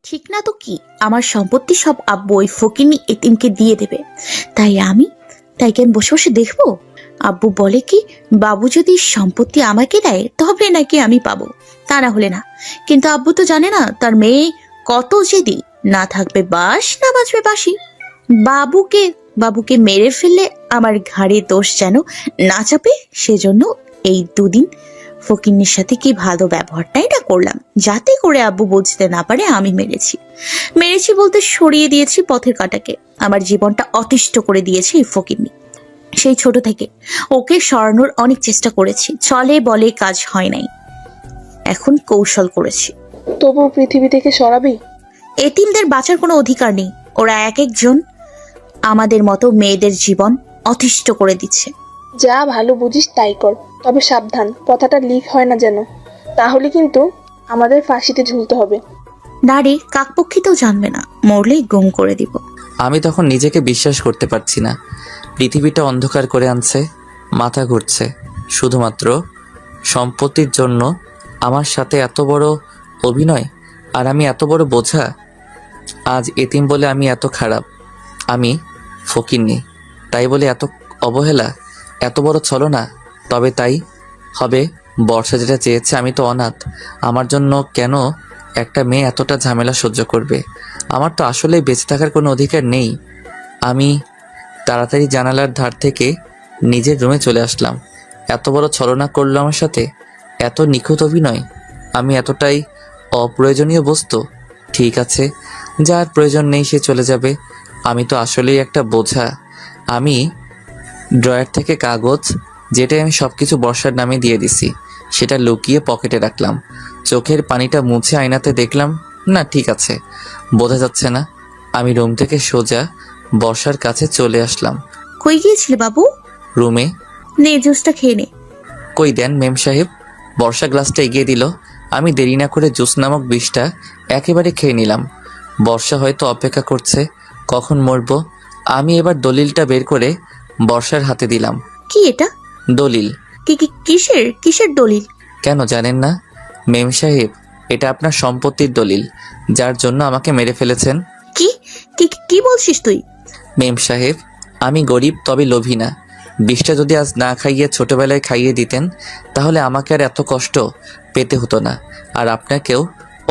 ঠিক না তো কি, আমার সম্পত্তি সব আব্বু ওই ফকিনি এতিমকে দিয়ে দেবে, তাই আমি কেন বসে বসে দেখবো? আব্বু বলে কি, বাবু যদি সম্পত্তি আমাকে দেয় তবে নাকি আমি পাবো, তা না হলে না। কিন্তু আব্বু তো জানে না তার মেয়ে কত জেদি, না থাকবে বাস না বাজবে বাঁশি। বাবুকে বাবুকে মেরে ফেললে আমার ঘাড়ে দোষ যেন না চাপে, সেজন্য এই দুদিন ফকিন্নির সাথে কি ভালো ব্যবহারটাই না করলাম, যাতে করে আব্বু বুঝতে না পারে আমি মেরেছি বলতে সরিয়ে দিয়েছি পথের কাঁটাকে। আমার জীবনটা অতিষ্ঠ করে দিয়েছে এই ফকিন্নি। সেই ছোট থেকে ওকে সরানোর অনেক চেষ্টা করেছি, চলে বলে কাজ হয় নাই, এখন কৌশল করেছি। তবু পৃথিবী থেকে সরাবি? এতিমদের বাঁচার কোনো অধিকার নেই, ওরা এক একজন আমাদের মতো মেয়েদের জীবন অতিষ্ঠ করে দিচ্ছে। যা ভালো বুঝিস তাই কর, তবে সাবধান কথাটা লিক হয় না যেন, তাহলে কিন্তু আমাদের ফাঁসিতে ঝুলতে হবে। না রে, কাকপক্ষিতেও জানবে না, মরলেই গুম করে দিব। আমি তখন নিজেকে বিশ্বাস করতে পারছি না। পৃথিবীটা অন্ধকার করে আনছে, মাথা ঘুরছে। শুধুমাত্র সম্পত্তির জন্য আমার সাথে এত বড় অভিনয়, আর আমি এত বড় বোঝা। আজ এতিম বলে আমি এত খারাপ, আমি ফকিন্নি তাই বলে এত অবহেলা, এত বড় ছলনা। তবে তাই হবে, বর্ষা যেটা চেয়েছে। আমি তো অনাথ, আমার জন্য কেন একটা মেয়ে এতটা ঝামেলা সহ্য করবে? আমার তো আসলেই বেঁচে থাকার কোনো অধিকার নেই। আমি তাড়াতাড়ি জানালার ধার থেকে নিজের রুমে চলে আসলাম। এত বড় ছলনা করলো আমার সাথে, এত নিখুঁত অভিনয়। আমি এতটাই অপ্রয়োজনীয় বস্তু? ঠিক আছে, যার প্রয়োজন নেই সে চলে যাবে। আমি তো আসলেই একটা বোঝা। আমি ড্রয়ার থেকে কাগজ, যেটাই আমি সব কিছু বর্ষার নামে দিয়ে দিছি, সেটা লুকিয়ে পকেটে রাখলাম। চোখের পানিটা মুছে আয়নাতে দেখলাম, না ঠিক আছে, বোঝা যাচ্ছে না। আমি রুম থেকে সোজা বর্ষার কাছে চলে আসলাম। কই গিয়েছিলে বাবু? রুমে। নে জুসটা খেয়ে নে। কই দেন মেম সাহেব। বর্ষা গ্লাসটা এগিয়ে দিল। আমি দেরি না করে জুস নামক বিষটা একেবারে খেয়ে নিলাম। বর্ষা হয়তো অপেক্ষা করছে কখন মরবো। আমি এবার দলিলটা বের করে বর্ষার হাতে দিলাম। কি এটা? দলিল। কিসের দলিল? কেন জানেন না মেম সাহেব? এটা আপনার সম্পত্তির দলিল, যার জন্য আমাকে মেরে ফেলেছেন। কি কি কি বলছিস তুই? মেম সাহেব, আমি গরিব তবে লোভী না। বিষটা যদি আজ না খাইয়ে ছোটবেলায় খাইয়ে দিতেন, তাহলে আমাকে আর এত কষ্ট পেতে হতো না, আর আপনাকেও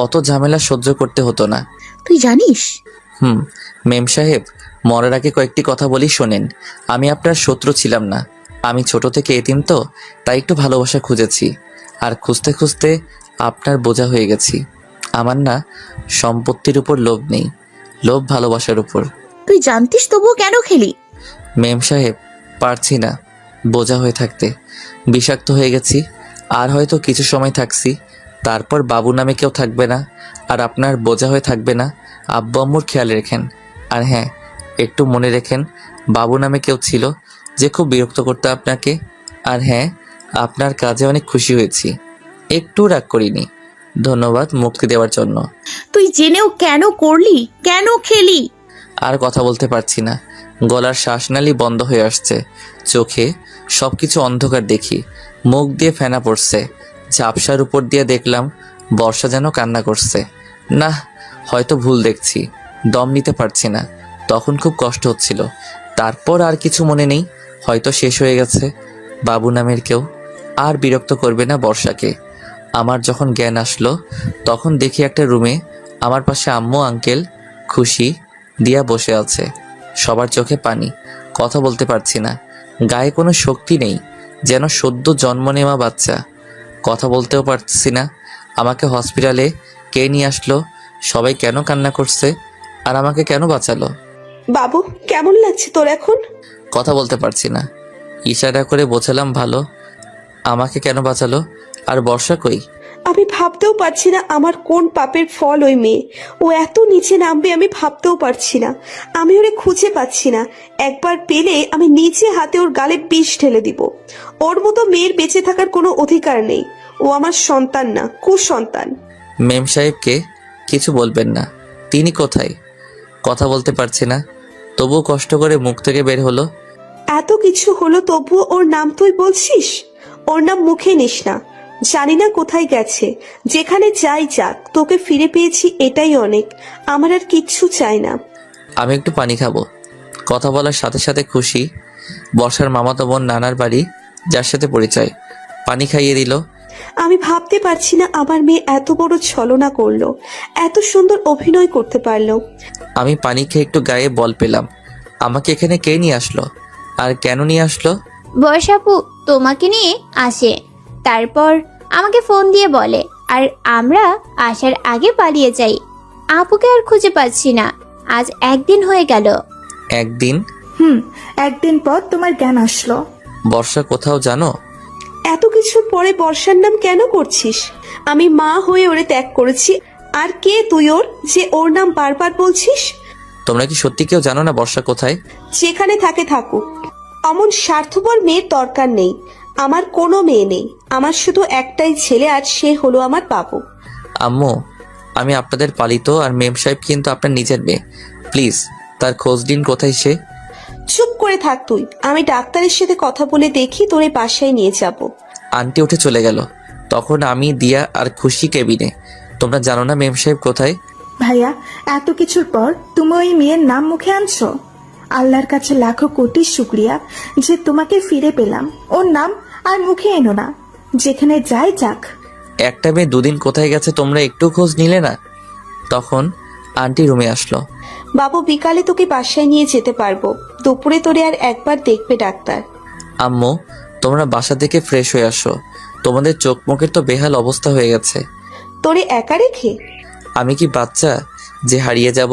অত ঝামেলা সহ্য করতে হতো না। তুই জানিস? মেম সাহেব, মরার আগে কয়েকটি কথা বলি শোনেন। আমি আপনার শত্রু ছিলাম না। আমি ছোট থেকে এতিম তো, তাই একটু ভালোবাসা খুঁজেছি, আর খুঁজতে খুঁজতে আপনার বোঝা হয়ে গেছি। আমার না সম্পত্তির উপর লোভ নেই, লোভ ভালোবাসার উপর। তুই জানতিস তবুও কেন খেলি? মেম সাহেব, পারছি না বোঝা হয়ে থাকতে। বিষাক্ত হয়ে গেছি, আর হয়তো কিছু সময় থাকছি, তারপর বাবু নামে কেউ থাকবে না, আর আপনার বোঝা হয়ে থাকবে না। আব্বু আম্মুর খেয়াল রেখেন। আর হ্যাঁ, একটু মনে রেখেন, বাবু নামে কেউ ছিল যে খুব বিরক্ত করতো আপনাকে। আর হ্যাঁ, আপনার কাজে অনেক খুশি হয়েছি, একটু রাগ করিনি। ধন্যবাদ মুক্তি দেওয়ার জন্য। তুই জেনেও কেন করলি? কেন খেলি? আর কথা বলতে পারছি না, গলার শ্বাসনালী বন্ধ হয়ে আসছে। চোখে সব কিছু অন্ধকার দেখি, মুখ দিয়ে ফেনা পড়ছে। ঝাপসার উপর দিয়ে দেখলাম বর্ষা যেন কান্না করছে। না, হয়তো ভুল দেখছি, দম নিতে পারছি না। তখন খুব কষ্ট হচ্ছিল, তারপর আর কিছু মনে নেই, হয়তো শেষ হয়ে গেছে। বাবু নামের কেউ আর বিরক্ত করবে না বর্ষাকে। আমার যখন জ্ঞান আসলো, তখন দেখি একটা রুমে আমার পাশে আম্মু আঙ্কেল খুশি দিয়া বসে আছে। সবার চোখে পানি, কথা বলতে পারছি না, গায়ে কোনো শক্তি নেই, যেন সদ্য জন্ম নেওয়া বাচ্চা। কথা বলতেও পারছি না। আমাকে হসপিটালে কে নিয়ে আসলো? সবাই কেন কান্না করছে? আর আমাকে কেন বাঁচালো? বাবু, কেমন লাগছে তোর এখন? কথা বলতে পারছি না, ইশারা করে বোঝালাম ভালো। আমাকে কেন বাঁচালো? আর বর্ষা কই? আমি ভাবতেও পারছি না আমার কোন পাপের ফল ওই মেয়ে। ও এত নিচে নামবে আমি ভাবতেও পারছি না। আমি ওরে খুঁজে পাচ্ছি না। একবার পেলে আমি নিচে হাতে ওর গালে বিষ ঢেলে দিব। ওর মতো মেয়ের বেঁচে থাকার কোনো অধিকার নেই। ও আমার সন্তান না, কুসন্তান। মেম সাহেবকে কিছু বলবেন না। তিনি কোথায়? কথা বলতে পারছি না, তবুও কষ্ট করে মুখ থেকে বের হলো। এত কিছু হলো তবুও ওর নাম তুই বলছিস? ওর নাম মুখে নিস না, জানি না কোথায় গেছে, যেখানে যাই যাক, তোকে ফিরে পেয়েছি এটাই অনেক। আমার আর কিচ্ছু চাই না। আমি একটু পানি খাবো। কথা বলার সাথে সাথে খুশি বর্ষার মামাতো বোন নানার বাড়ি, যার সাথে পরিচয়, পানি খাইয়ে দিল। আমি ভাবতে পারছি না আমার মেয়ে এত বড় ছলনা করলো, এত সুন্দর অভিনয় করতে পারলো। আমি পানি খেয়ে একটু গায়ে বল পেলাম। আমাকে এখানে কে নিয়ে আসলো আর কেন নিয়ে আসলো? বর্ষাপু তোমাকে নিয়ে আসে, তারপর আমাকে ফোন দিয়ে বলে, আর আমরা আসার আগে পালিয়ে যাই। আপুকে আর খুঁজে পাচ্ছি না, আজ একদিন হয়ে গেল। একদিন? একদিন পর তোমার জ্ঞান আসলো। বর্ষা কোথাও জানো? এত কিছুর পরে বর্ষার নাম কেন করছিস? আমি মা হয়ে ওরে ত্যাগ করেছি, আর কে তুই ওর যে ওর নাম বারবার বলছিস? তোমরা কি সত্যি কেউ জানো না বর্ষা কোথায়? যেখানে থাকে থাকুক, অমন স্বার্থপর মেয়ের দরকার নেই। আমার কোনো মেয়ে নেই, আমার শুধু একটাই ছেলে, আর সে হলো আমার বাবু। আম্মু, আমি আপনাদের পালিত, আর মেম সাহেব কিন্তু আপনার নিজের মেয়ে। প্লিজ তার খোঁজ দিন, কোথায় সে। চুপ করে থাক তুই, আমি ডাক্তারের সাথে কথা বলে দেখি তোরে বাসায় নিয়ে যাব। আন্টি উঠে চলে গেল। তখন আমি, দিয়া আর খুশি কেবিনে। তোমরা জানো না মেম সাহেব কোথায়? ভাইয়া, এত কিছুর পর তুমি ওই মেয়ের নাম মুখে আনছো। আল্লাহর কাছে লাখো কোটি শুক্রিয়া যে তোমাকে ফিরে পেলাম। ওর নাম আর মুখে এনো না, যেখানে যাই যাক। একটা মেয়ে দুদিন কোথায় গেছে তোমরা একটু খোঁজ নিলে না? তখন আন্টি রুমে আসলো। বাবু, বিকালে তোকে বাসায় নিয়ে যেতে পারবো, দুপুরে তোরে আর একবার দেখবে ডাক্তার। আম্মু, তোমরা বাসা থেকে ফ্রেশ হয়ে আসো, তোমাদের চোখ মুখের তো বেহাল অবস্থা হয়ে গেছে। তোরে একা রেখে? আমি কি বাচ্চা যে হারিয়ে যাব?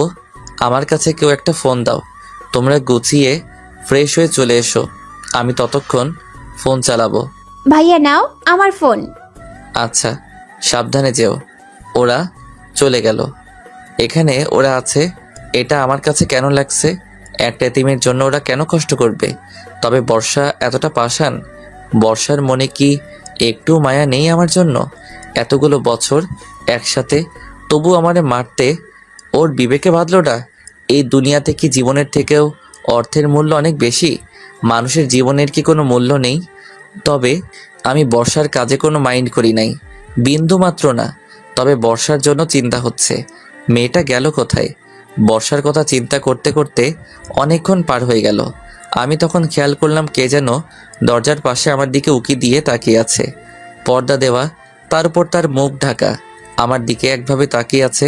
আমার কাছে কেউ একটা ফোন দাও। তোমরা গুছিয়ে ফ্রেশ হয়ে চলে এসো, আমি ততক্ষণ ফোন চালাবো। ভাইয়া নাও আমার ফোন। আচ্ছা, সাবধানে যেও। ওরা চলে গেল। এখানে ওরা আছে, এটা আমার কাছে কেন লাগছে? একটা এতিমের জন্য ওরা কেন কষ্ট করবে? তবে বর্ষা এতটা পাষাণ? বর্ষার মনে কি একটু মায়া নেই আমার জন্য? এতগুলো বছর একসাথে, তবু আমারে মারতে ওর বিবেকে বাঁধলো না? এই দুনিয়াতে কি জীবনের থেকেও অর্থের মূল্য অনেক বেশি? মানুষের জীবনের কি কোনো মূল্য নেই? তবে আমি বর্ষার কাজে কোনো মাইন্ড করি নাই, বিন্দু মাত্র না। তবে বর্ষার জন্য চিন্তা হচ্ছে, মেয়েটা গেল কোথায়? বর্ষার কথা চিন্তা করতে করতে অনেকক্ষণ পার হয়ে গেল। আমি তখন খেয়াল করলাম কে যেন দরজার পাশে আমার দিকে উকি দিয়ে তাকিয়ে আছে। পর্দা দেওয়া, তার উপর তার মুখ ঢাকা, আমার দিকে একভাবে তাকিয়ে আছে।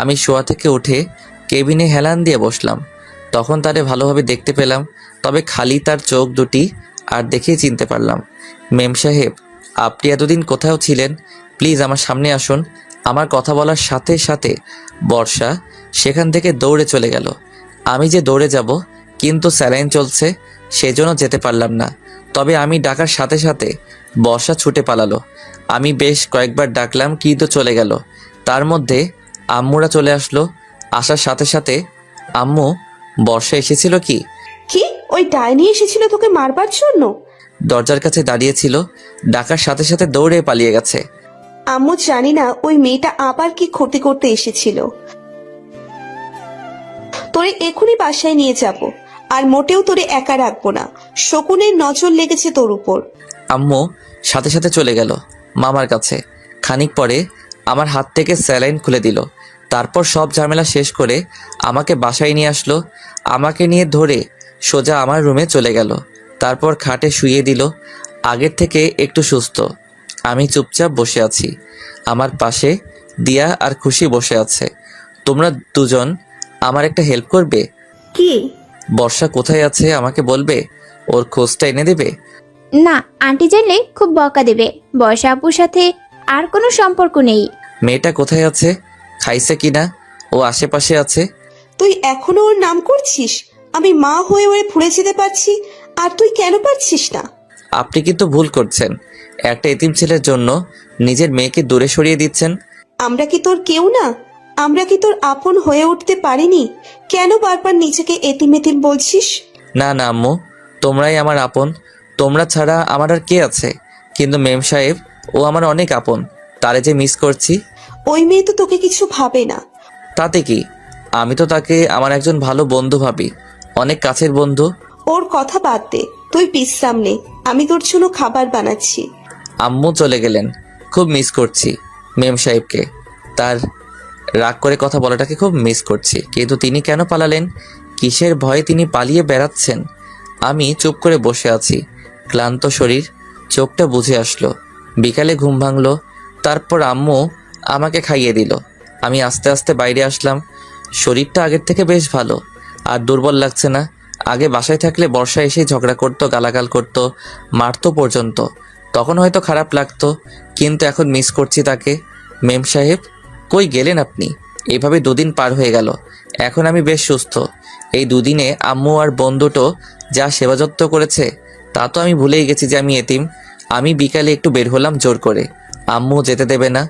আমি শোয়া থেকে উঠে কেবিনে হেলান দিয়ে বসলাম। তখন তারে ভালোভাবে দেখতে পেলাম, তবে খালি তার চোখ দুটি, আর দেখেই চিনতে পারলাম। মেম সাহেব, আপনি এতদিন কোথাও ছিলেন? প্লিজ আমার সামনে আসুন। আমার কথা বলার সাথে সাথে বর্ষা সেখান থেকে দৌড়ে চলে গেল। আমি যে দৌড়ে যাব, কিন্তু স্যালাইন চলছে, সেজন্য যেতে পারলাম না। তবে আমি ডাকার সাথে সাথে বর্ষা ছুটে পালালো। আমি বেশ কয়েকবার ডাকলাম, কিন্তু চলে গেল। তার মধ্যে আম্মুরা চলে আসলো। আসার সাথে সাথে, আম্মু, বর্ষা এসেছিল কি? কি, ওই ডাইনি এসেছিল তোকে মারবার জন্য? দরজার কাছে দাঁড়িয়েছিল, ডাকার সাথে সাথে দৌড়ে পালিয়ে গেছে। আম্মু, জানি না ওই মেয়েটা আবার কি ক্ষতি করতে এসেছিল। তোরে এখনই বাসায় নিয়ে যাব, আর মোটেও তোরে একা রাখবো না। শকুনের নজর লেগেছে তোর উপর। আম্মু সাথে সাথে চলে গেল মামার কাছে। খানিক পরে আমার হাত থেকে স্যালাইন খুলে দিল। তারপর সব ঝামেলা শেষ করে আমাকে বাসায় নিয়ে আসলো। আমাকে নিয়ে ধরে সোজা আমার রুমে চলে গেল। তারপর খাটে শুইয়ে দিল। আগের থেকে একটু সুস্থ। আমি চুপচাপ বসে আছি, আমার পাশে দিয়া আর খুশি বসে আছে। তোমরা দুজন আমার একটা হেল্প করবে? কি? বর্ষা কোথায় আছে আমাকে বলবে, ওর খোঁজটা এনে দেবে। না, আন্টি জানলে খুব বকা দেবে। বর্ষা আপুর সাথে আর কোনো সম্পর্ক নেই। মেয়েটা কোথায় আছে, খাইছে কিনা, ও আশেপাশে আছে? তুই এখনো ওর নাম করছিস? আমি মা হয়ে ওরে ভুলে যেতে পারছি, আর তুই কেন পারছিস না? আপনি কিন্তু ভুল করছেন। একটা এতিম ছেলের জন্য নিজের মেয়েকে দূরে সরিয়ে দিচ্ছেন। আমরা কি তোর কেউ না? আমরা কি তোর আপন হয়ে উঠতে পারিনি? কেন বারবার নিজেকে এতিম এতিম বলছিস? না না আম্মু, তোমরাই আমার আপন। তোমরা ছাড়া আমার আর কে আছে? কিন্তু মেম সাহেব, ও আমার অনেক আপন, তারে যে মিস করছি। ওই মেয়ে তো তোকে কিছু ভাবে না। তাতে কি, আমি তো তাকে আমার একজন ভালো বন্ধু ভাবি, অনেক কাছের বন্ধু। ওর কথা বাদ দে, তুই বিশ্রাম নে, আমি তোর জন্য খাবার বানাচ্ছি। আম্মু চলে গেলেন। খুব মিস করছি মেম সাহেবকে। তার রাগ করে কথা বলাটাকে খুব মিস করছি। কিন্তু তিনি কেন পালালেন? কিসের ভয়ে তিনি পালিয়ে বেড়াচ্ছেন? আমি চুপ করে বসে আছি, ক্লান্ত শরীর, চোখটা বুজে আসলো। বিকালে ঘুম ভাঙলো, তারপর আম্মু আমাকে খাইয়ে দিল। আমি আস্তে আস্তে বাইরে আসলাম। শরীরটা আগের থেকে বেশ ভালো, আর দুর্বল লাগছে না। আগে বাসায় থাকলে বর্ষা এসে ঝগড়া করতো, গালাগাল করতো, মারতো পর্যন্ত, তখন হয়তো খারাপ লাগতো, কিন্তু এখন মিস করছি তাকে। মেম সাহেব, কই গেলেন আপনি? এভাবে দুদিন পার হয়ে গেল, এখন আমি বেশ সুস্থ। এই দুদিনে আম্মু আর বন্ধুটো যা সেবা যত্ন করেছে, তা তো আমি ভুলেই গেছি যে আমি এতিম। আমি বিকালে একটু বের হলাম জোর করে, আম্মু যেতে দেবে না।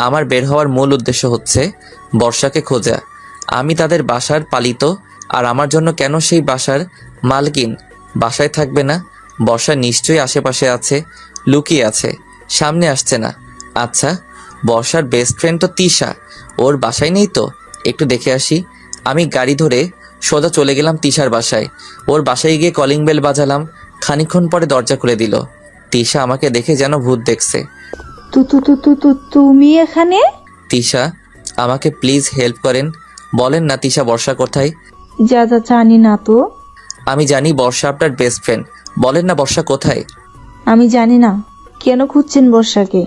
আমার বের হওয়ার মূল উদ্দেশ্য হচ্ছে বর্ষাকে খোঁজা। আমি তাদের বাসার পালিত, আর আমার জন্য কেন সেই বাসার মালকিন বাসায় থাকবে না? বর্ষা নিশ্চয়ই আশেপাশে আছে, লুকিয়ে আছে, সামনে আসছে না। আচ্ছা, বর্ষার বেস্ট ফ্রেন্ড তো তিশা, ওর বাসায় নেই তো? একটু দেখে আসি। আমি গাড়ি ধরে সোজা চলে গেলাম তিশার বাসায়। ওর বাসায় গিয়ে কলিং বেল বাজালাম। খানিকক্ষণ পরে দরজা খুলে দিল। তিশা আমাকে দেখে যেন ভূত দেখছে। তুমি এখানে? তিশা, আমাকে প্লিজ হেল্প করেন। বলেন না তিশা বর্ষা কোথায়? যা জানি না তো। আমি জানি বর্ষা আপনার বেস্ট ফ্রেন্ড, বলেন না বর্ষা কোথায়? আমি জানি না। কেন খুঁজছেন বর্ষাকে?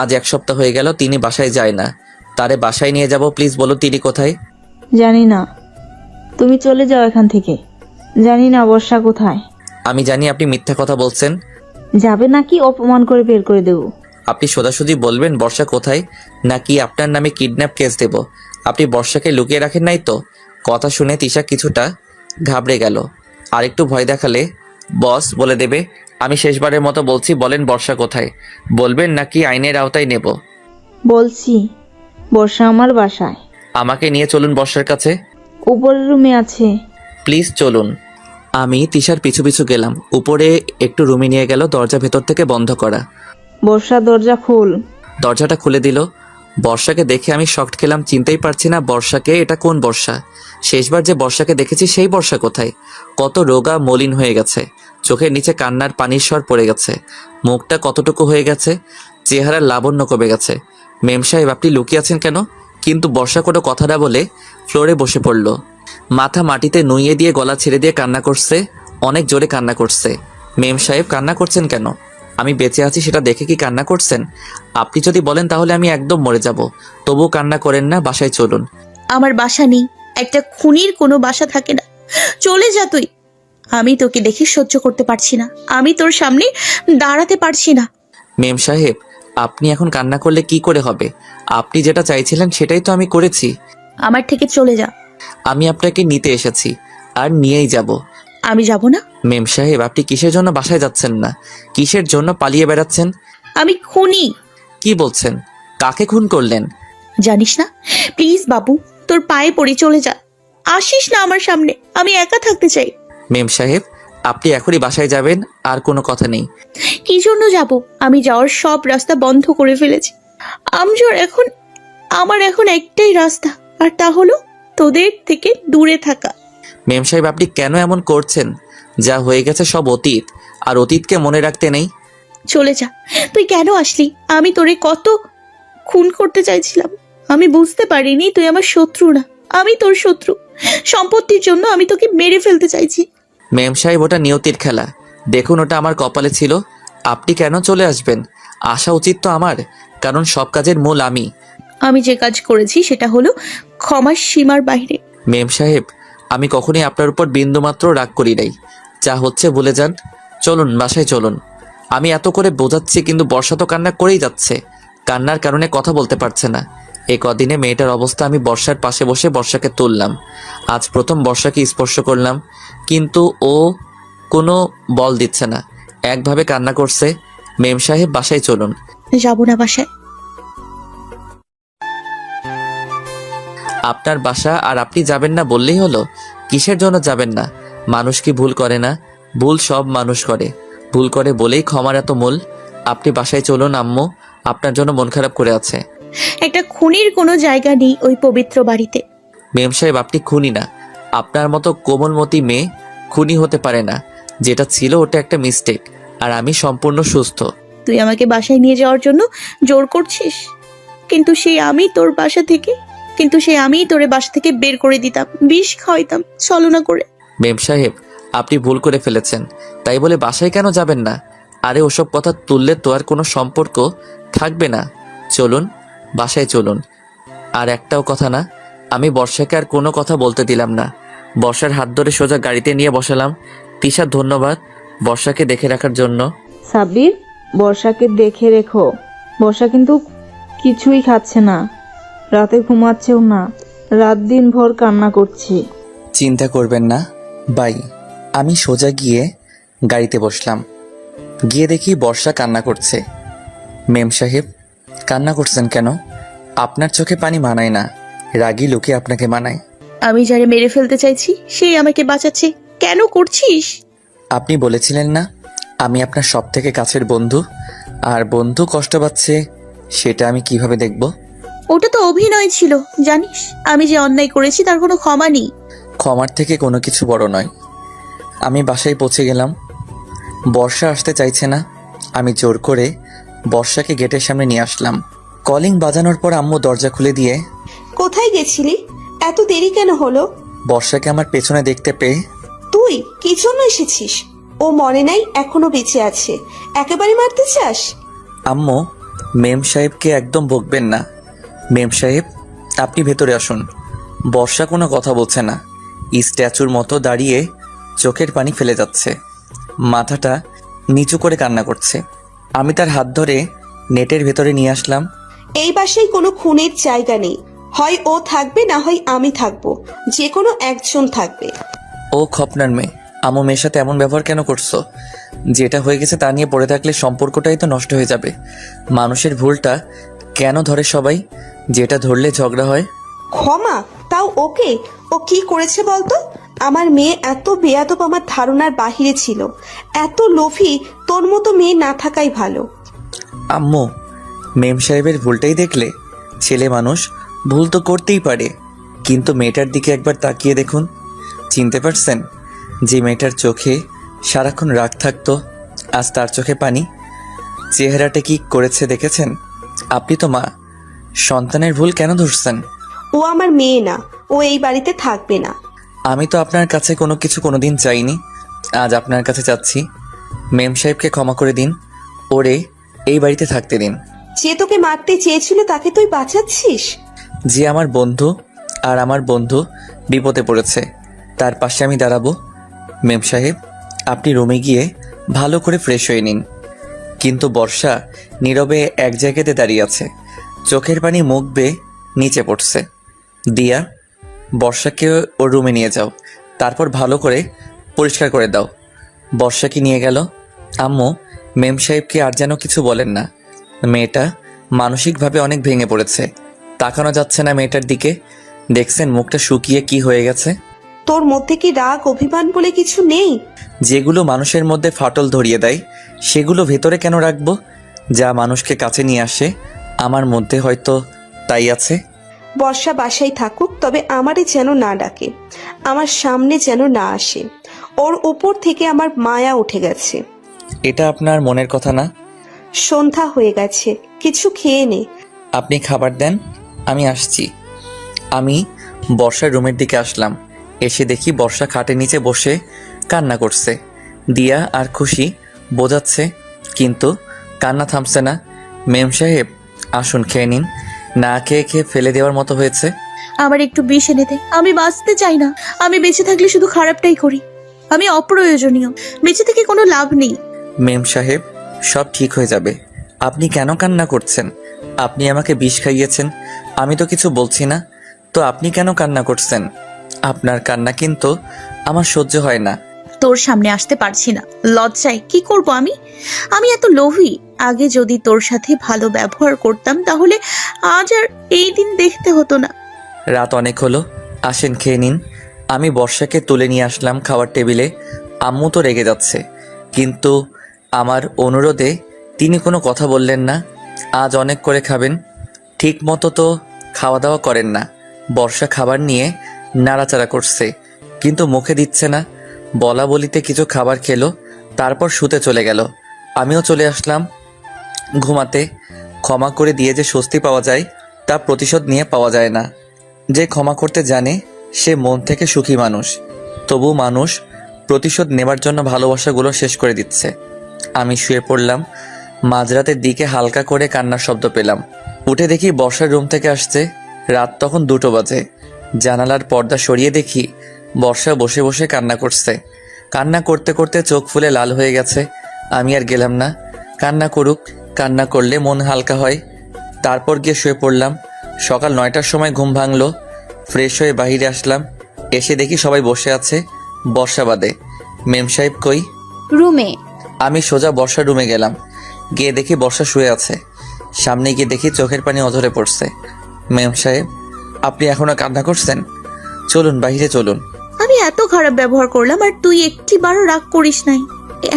আজ 1 সপ্তাহ হয়ে গেল তিনি বাসায় যায় না। তারে বাসায় নিয়ে যাব, প্লিজ বলুন তিনি কোথায়? জানি না, তুমি চলে যাও এখান থেকে। জানি না বর্ষা কোথায়। আমি জানি আপনি মিথ্যা কথা বলছেন। যাবে নাকি অপমান করে বের করে দেব? আপনি সোজাসুজি বলবেন বর্ষা কোথায়, নাকি আপনার নামে কিডন্যাপ কেস দেব? আপনি বর্ষাকে লুকিয়ে রাখেন নাই তো? কথা শুনে তিশা কিছুটা ঘাবড়ে গেল। আর একটু ভয় দেখালে বস বলে দেবে। আমি শেষবারের মতো বলছি, বলেন বর্ষা কোথায়? বলবেন নাকি আইনের আওতায় নেব? বলছি, বর্ষা আমার বাসায়। আমাকে নিয়ে চলুন বর্ষার কাছে, উপরের রুমে আছে। প্লিজ চলুন। আমি তিশার পিছু পিছু গেলাম। উপরে একটু রুমে নিয়ে গেল, দরজা ভেতর থেকে বন্ধ করা। বর্ষা দরজা খোল। দরজাটা খুলে দিল। বর্ষাকে দেখে আমি শকড খেলাম, চিনতেই পারছি না বর্ষাকে। এটা কোন বর্ষা? শেষবার যে বর্ষাকে দেখেছি সেই বর্ষা কোথায়? কত রোগা মলিন হয়ে গেছে, চোখের নিচে কান্নার পানির স্বর পড়ে গেছে, মুখটা কতটুকু হয়ে গেছে, চেহারার লাবণ্য কমে গেছে। মেম সাহেব, আপনি লুকিয়ে আছেন কেন? কিন্তু বর্ষা কোনো কথা না বলে ফ্লোরে বসে পড়ল। মাথা মাটিতে নুইয়ে দিয়ে গলা ছেড়ে দিয়ে কান্না করছে, অনেক জোরে কান্না করছে। মেম সাহেব, কান্না করছেন কেন? আমি বেঁচে আছি সেটা দেখে কি কান্না করছেন? আপনি যদি বলেন তাহলে আমি একদম মরে যাব, তবুও কান্না করেন না। বাসায় চলুন। আমার বাসা নেই, একটা খুনির কোনো বাসা থাকে না। চলে যা তুই। আমি তোকে দেখে সহ্য করতে পারছি না, আমি তোর সামনে দাঁড়াতে পারছি না। মেম সাহেব, আপনি এখন কান্না করলে কি করে হবে? আপনি যেটা চাইছিলেন সেটাই তো আমি করেছি। আমার থেকে চলে যা। আমি আপনাকে নিতে এসেছি, আর নিয়েই যাব। আমি যাব না। মেম সাহেব, আপনি কিসের জন্য বাসায় যাচ্ছেন না? কিসের জন্য পালিয়ে বেড়াচ্ছেন? আমি খুনি। কি বলছেন? কাকে খুন করলেন? জানিস না? প্লিজ বাবু, তোর পায়ে পড়ে চলে যা। আসিস না আমার সামনে, আমি একা থাকতে চাই। মেম সাহেব, আপনি এখনই বাসায় যাবেন, আর কোনো কথা নেই। কি জন্য যাব? আমি যাওয়ার সব রাস্তা বন্ধ করে ফেলেছি। আমার এখন একটাই রাস্তা, আর তা হলো তোদের থেকে দূরে থাকা। মেম সাহেব, আপনি কেন এমন করছেন? যা হয়ে গেছে সব অতীত, আর অতীতকে মনে রাখতে নেই। চলে যা। তুই কেন আসলি? আমি তোরে কত খুন করতে চাইছিলাম। আমি বুঝতে পারিনি তুই আমার শত্রু না, আমি তোর শত্রু। সম্পত্তির জন্য আমি তোকে মেরে ফেলতে চাইছি। মেম সাহেব, ওটা নিয়তির খেলা। দেখুন, ওটা আমার কপালে ছিল। আপনি কেন চলে আসবেন? আসা উচিত তো আমার, কারণ সব কাজের মূল আমি। আমি যে কাজ করেছি সেটা হলো ক্ষমার সীমার বাইরে। মেম সাহেব, আমি কখনোই আপনার উপর বিন্দুমাত্র রাগ করি নাই। যা হচ্ছে ভুলে যান। চলুন বাসায় চলুন। আমি এত করে বোঝাচ্ছি, কিন্তু বর্ষা তো কান্না করেই যাচ্ছে। কান্নার কারণে কথা বলতে পারছে না। এই কদিনে মেয়েটার অবস্থা আমি বর্ষার পাশে বসে বর্ষাকে তুললাম। আজ প্রথম বর্ষাকে স্পর্শ করলাম, কিন্তু ও কোনো বল দিচ্ছে না, একভাবে কান্না করছে। মেম সাহেব, বাসায় চলুন। যাব না বাসায়। আপনার বাসা, আর আপনি যাবেন না বললেই হলো? কিসের জন্য যাবেন না? মানুষ কি ভুল করে না? ভুল সব মানুষ করে, ভুল করে বলেই ক্ষমার এত মূল। আপনি বাসায় চলুন। আম্মু আপনার জন্য মন খারাপ করে আছে। একটা খুনির কোনো জায়গা নেই ওই পবিত্র বাড়িতে। মেম সাহেব, আপনি খুনি না। আপনার মতো কোমলমতি মেয়ে খুনি হতে পারে না। যেটা ছিল ওটা একটা মিস্টেক, আর আমি সম্পূর্ণ সুস্থ। তুই আমাকে বাসায় নিয়ে যাওয়ার জন্য জোর করছিস, কিন্তু সেই আমি তোরে বাসা থেকে বের করে দিতাম, বিষ খাওয়াইতাম ছলনা করে। মেম সাহেব, আপনি ভুল করে ফেলেছেন, তাই বলে বাসায় কেন যাবেন না? আরে ওসব কথা তুললে তো আর কোনো সম্পর্ক থাকবে না। চলুন, বাসায় চলুন। আর একটাও কথা না, আমি বর্ষাকে আর কোনো কথা বলতে দিলাম না। বর্ষার হাত ধরে সোজা গাড়িতে নিয়ে বসালাম। তিশা, ধন্যবাদ বর্ষাকে দেখে রাখার জন্য। সাব্বির, বর্ষাকে দেখে রেখো। বর্ষা কিন্তু কিছুই খাচ্ছে না, রাতে ঘুমাচ্ছেও না, রাত দিন ভর কান্না করছি। চিন্তা করবেন না বাই। আমি সোজা গিয়ে গাড়িতে বসলাম। গিয়ে দেখি বর্ষা কান্না করছে। মেম সাহেব, কান্না করছেন কেন? আপনার চোখে পানি মানায় না, রাগী লোকে আপনাকে মানায়। আমি যারে মেরে ফেলতে চাইছি সেই আমাকে বাঁচাচ্ছে, কেন করছিস? আপনি বলেছিলেন না আমি আপনার সব থেকে কাছের বন্ধু, আর বন্ধু কষ্ট পাচ্ছে সেটা আমি কিভাবে দেখব? ওটা তো অভিনয় ছিল, জানিস আমি যে অন্যায় করেছি তার কোনো ক্ষমা নেই। ক্ষমার থেকে কোনো কিছু বড় নয়। আমি বাসায় পৌঁছে গেলাম। বর্ষা আসতে চাইছে না। আমি জোর করে বর্ষাকে গেটের সামনে নিয়ে আসলাম। কলিং বাজানোর পর আম্মু দরজা খুলে দিয়ে কোথায় গেছিলি? এত দেরি কেন হলো? বর্ষাকে আমার পেছনে দেখতে পেয়ে, তুই কি জন্য এসেছিস? ও মনে নাই এখনো বেঁচে আছে, একেবারে মারতে চাস? আম্মু, মেম সাহেবকে একদম বকবেন না। মেম সাহেব, আপনি ভেতরে আসুন। বর্ষা কোনো কথা বলছে না, স্ট্যাচুর মতো দাঁড়িয়ে চোখের পানি ফেলে যাচ্ছে, মাথাটা নিচু করে কান্না করছে। আমি তার হাত ধরে নেটের ভেতরে নিয়ে আসলাম। এই বাসায় কোনো খুনের জায়গা নেই, হয় ও থাকবে না হয় আমি থাকবো, যে কোনো একজন থাকবে। ও খপনার মেয়ে, আমু মেয়ের সাথে এমন ব্যবহার কেন করছো? যেটা হয়ে গেছে তা নিয়ে পড়ে থাকলে সম্পর্কটাই তো নষ্ট হয়ে যাবে। মানুষের ভুলটা কেন ধরে সবাই? যেটা ধরলে ঝগড়া হয়। ক্ষমা? তাও ওকে? ও কি করেছে বলতো? আমার মেয়ে এত বেয়াদব আমার ধারণার বাহিরে ছিল। এত লোভী তোর মতো মেয়ে না থাকাই ভালো। আম্মু, মেম সাহেবের ভুলটাই দেখলে? ছেলে মানুষ ভুল তো করতেই পারে, কিন্তু মেয়েটার দিকে একবার তাকিয়ে দেখুন। চিনতে পারছেন যে মেয়েটার চোখে সারাক্ষণ রাগ থাকতো, আজ তার চোখে পানি? চেহারাটা কি করেছে দেখেছেন? আপনি তো মা, সন্তানের ভুল কেন ধরছেন? ও আমার মেয়ে না, ও এই বাড়িতে থাকবে না। আমি তো আপনার কাছে কোনো কিছু কোনোদিন চাইনি, আজ আপনার কাছে চাচ্ছি। মেম সাহেবকে ক্ষমা করে দিন, ওরে এই বাড়িতে থাকতে দিন। যে তোকে মারতে চেয়েছিল তাকে তুই বাঁচাচ্ছিস? যে আমার বন্ধু, আর আমার বন্ধু বিপদে পড়েছে, তার পাশে আমি দাঁড়াবো। মেম সাহেব, আপনি রুমে গিয়ে ভালো করে ফ্রেশ হয়ে নিন। কিন্তু বর্ষা নীরবে এক জায়গাতে দাঁড়িয়ে আছে, চোখের পানি মুখ বেয়ে নিচে পড়ছে। দিয়া, বর্ষাকে ওর রুমে নিয়ে যাও, তারপর ভালো করে পরিষ্কার করে দাও। বর্ষাকে নিয়ে গেল। আম্মু, মেম সাহেবকে আর যেন কিছু বলেন না। মেয়েটা মানসিকভাবে অনেক ভেঙে পড়েছে, তাকানো যাচ্ছে না মেয়েটার দিকে। দেখছেন মুখটা শুকিয়ে কি হয়ে গেছে? তোর মধ্যে কি রাগ অভিমান বলে কিছু নেই? যেগুলো মানুষের মধ্যে ফাটল ধরিয়ে দেয় সেগুলো ভেতরে কেন রাখবো? যা মানুষকে কাছে নিয়ে আসে আমার মধ্যে হয়তো তাই আছে। বর্ষা বাসায় থাকুক, তবে আমারে যেন না ডাকে, আমার সামনে যেন না আসে। ওর উপর থেকে আমার মায়া উঠে গেছে। এটা আপনার মনের কথা না? সন্ধ্যা হয়ে গেছে, কিছু খেয়ে নে। আপনি খাবার দেন, আমি আসছি। আমি বর্ষার রুমের দিকে আসলাম। এসে দেখি বর্ষা খাটের নিচে বসে কান্না করছে। দিয়া আর খুশি বোঝাচ্ছে, কিন্তু কান্না থামছে না। মেম সাহেব, আসুন খেয়ে নিন, না খেয়ে খেয়ে ফেলে দেওয়ার মতো হয়েছে। আমার একটু বিষ এনে দে, আমি বাঁচতে চাই না। আমি বেঁচে থাকলে শুধু খারাপটাই করি, আমি অপ্রয়োজনীয়, বেঁচে থেকে কোনো লাভ নেই। মেম সাহেব, সব ঠিক হয়ে যাবে। আপনি কেন কান্না করছেন? আপনি আমাকে বিষ খাইয়েছেন, আমি তো কিছু বলছি না, তো আপনি কেন কান্না করছেন? আপনার কান্না কিন্তু আমার সহ্য হয় না। তোর সামনে আসতে পারছি না, লজ্জায় কি করব আমি? আমি এত লোভী। আগে যদি তোর সাথে ভালো ব্যবহার করতাম তাহলে আজ আর এই দিন দেখতে হতো না। রাত অনেক হলো, আসেন খেয়ে নিন। আমি বর্ষাকে তুলে নিয়ে আসলাম খাওয়ার টেবিলে। আম্মু তো রেগে যাচ্ছে, কিন্তু আমার অনুরোধে তিনি কোনো কথা বললেন না। আজ অনেক করে খাবেন, ঠিক মতো তো খাওয়া দাওয়া করেন না। বর্ষা খাবার নিয়ে নাড়াচাড়া করছে, কিন্তু মুখে দিচ্ছে না। বলা বলিতে কিছু খাবার খেলো, তারপর শুতে চলে গেল। আমিও চলে আসলাম। ঘুমাতে। ক্ষমা করে দিয়ে যে স্বস্তি পাওয়া যায় তা প্রতিশোধ নিয়ে পাওয়া যায় না। যে ক্ষমা করতে জানে সে মন থেকে সুখী মানুষ। তবু মানুষ প্রতিশোধ নেবার জন্য ভালোবাসাগুলো শেষ করে দিচ্ছে। আমি শুয়ে পড়লাম। মাঝরাতের দিকে হালকা করে কান্নার শব্দ পেলাম। উঠে দেখি বর্ষার রুম থেকে আসছে। রাত তখন 2টো বাজে। জানালার পর্দা সরিয়ে দেখি বর্ষা বসে বসে কান্না করছে। কান্না করতে করতে চোখ ফুলে লাল হয়ে গেছে। আমি আর গেলাম না। কান্না করুক, কান্না করলে মন হালকা হয়। তারপর গিয়ে শুয়ে পড়লাম। সকাল 9টার সময় ঘুম ভাঙলো। ফ্রেশ হয়ে বাইরে আসলাম। এসে দেখি সবাই বসে আছে, বর্ষা বাদে। মেম সাহেব কই? রুমে। আমি সোজা বর্ষার রুমে গেলাম। গিয়ে দেখি বর্ষা শুয়ে আছে। সামনে গিয়ে দেখি চোখের পানি অঝরে পড়ছে। মেম সাহেব, আপনি এখনো কান্না করছেন? চলুন বাইরে চলুন। আমি এত খারাপ ব্যবহার করলাম আর তুই একটিবারও রাগ করিস নাই।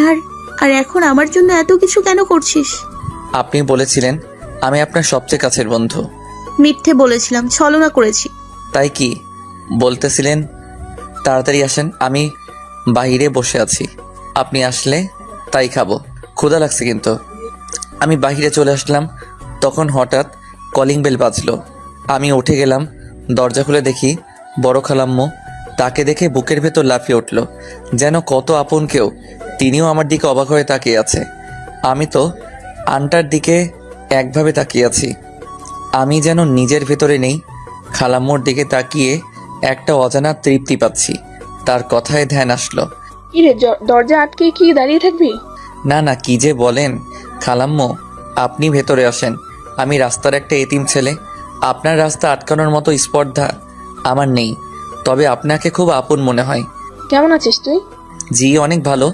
আর আর এখন আমার জন্য এত কিছু কেন করছিস? আপনি বলেছিলেন আমি আপনার সবচেয়ে কাছের বন্ধু। মিথ্যে বলেছিলাম, ছলনা করেছি। তাই কি বলতেছিলেন? তাড়াতাড়ি আসেন, আমি বাইরে বসে আছি। আপনি আসলে তাই খাবো। ক্ষুধা লাগছে কিন্তু। আমি বাইরে চলে আসলাম। তখন হঠাৎ কলিং বেল বাজলো। আমি উঠে গেলাম। দরজা খুলে দেখি বড় খালাম্মু। তাকে দেখে বুকের ভেতর লাফিয়ে উঠল। যেন কত আপন কেউ। তিনিও আমার দিকে অবাক হয়ে তাকিয়ে আছে। আমি তো আন্টার দিকে একভাবে তাকিয়ে আছি। আমি যেন নিজের ভেতরে নেই। খালাম্মুর দিকে তাকিয়ে একটা অজানা তৃপ্তি পাচ্ছি। তার কথায় ধ্যান আসলো। কিরে, দরজা আটকে কি দাঁড়িয়ে থাকবি? না না, কি যে বলেন খালাম্মু, আপনি ভেতরে আসেন। আমি রাস্তার একটা এতিম ছেলে। আপনার রাস্তা আটকানোর মতো স্পর্ধা আমার নেই। তবে আপনাকে খুব আপন মনে হয়। কেমন আছিস তুই? জি অনেক ভালো।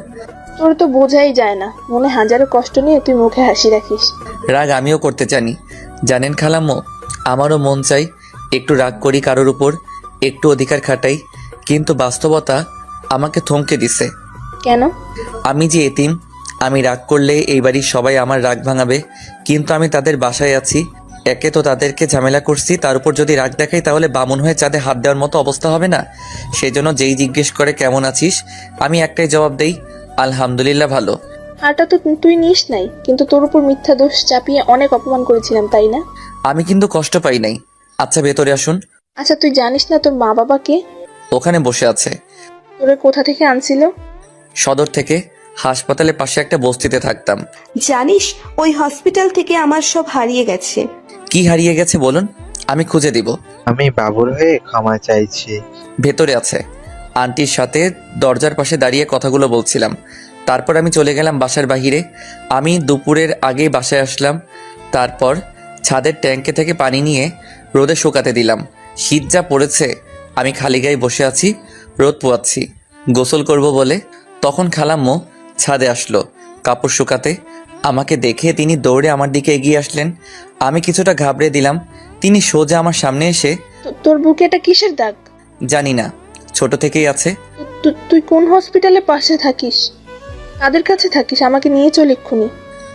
তোর তো বোঝাই যায় না, মনে হাজারো কষ্ট নিয়ে তুই মুখে হাসি রাখিস। রাগ আমিও করতে জানি, জানেন খালাম্মু। আমারও মন চাই একটু রাগ করি কারোর উপর, একটু অধিকার খাটাই। কিন্তু বাস্তবতা আমাকে থমকে দিছে। কেন? আমি যে এতিম, আমি রাগ করলে এই বাড়ির সবাই আমার রাগ ভাঙাবে। কিন্তু আমি তাদের বাসায় আছি। একে তো তাদেরকে ঝামেলা করছি, তার উপর যদি রাগ দেখাই তাহলে বামুন হয়ে চাঁদে হাত দেওয়ার মতো অবস্থা হবে না। সেজন্য যেই জিজ্ঞেস করে কেমন আছিস, আমি একটাই জবাব দেই, আলহামদুলিল্লাহ ভালো। হারটা তো তুই নিস নাই, কিন্তু তোর উপর মিথ্যা দোষ চাপিয়ে অনেক অপমান করেছিলাম, তাই না? আমি কিন্তু কষ্ট পাই নাই। আচ্ছা ভেতরে আসুন। আচ্ছা, তুই জানিস না তোর মা বাবা কে? ওখানে বসে আছে। তোরে কোথা থেকে আনছিল? সদর থেকে। হাসপাতালের পাশে একটা বস্তিতে থাকতাম। জানিস, ওই হসপিটাল থেকে আমার সব হারিয়ে গেছে। কি হারিয়ে গেছে বলুন, আমি খুঁজে দিব। আমি বাবুর হয়ে ক্ষমা চাইছি। ভেতরে আছে। আন্টির সাথে দরজার পাশে দাঁড়িয়ে কথাগুলো বলছিলাম। তারপর আমি চলে গেলাম বাসার বাহিরে। আমি দুপুরের আগেই বাসায় আসলাম। তারপর ছাদের ট্যাঙ্কে থেকে পানি নিয়ে রোদে শুকাতে দিলাম। শীত যা পড়েছে, আমি খালি গায়ে বসে আছি, রোদ পোয়াচ্ছি। গোসল করব বলে তখন খালাম্মু ছাদে আসলো কাপড় শুকাতে। আমাকে দেখে তিনি দৌড়ে আমার দিকে এগিয়ে আসলেন। আমি কিছুটা ঘাবড়ে দিলাম। তিনি সোজা আমার সামনে এসে, তোর বুকে এটা কিসের দাগ? জানি না, ছোট থেকেই আছে। তুই কোন হসপিটালে পাশে থাকিস? কাদের কাছে থাকিস? আমাকে নিয়ে চল এক্ষুনি।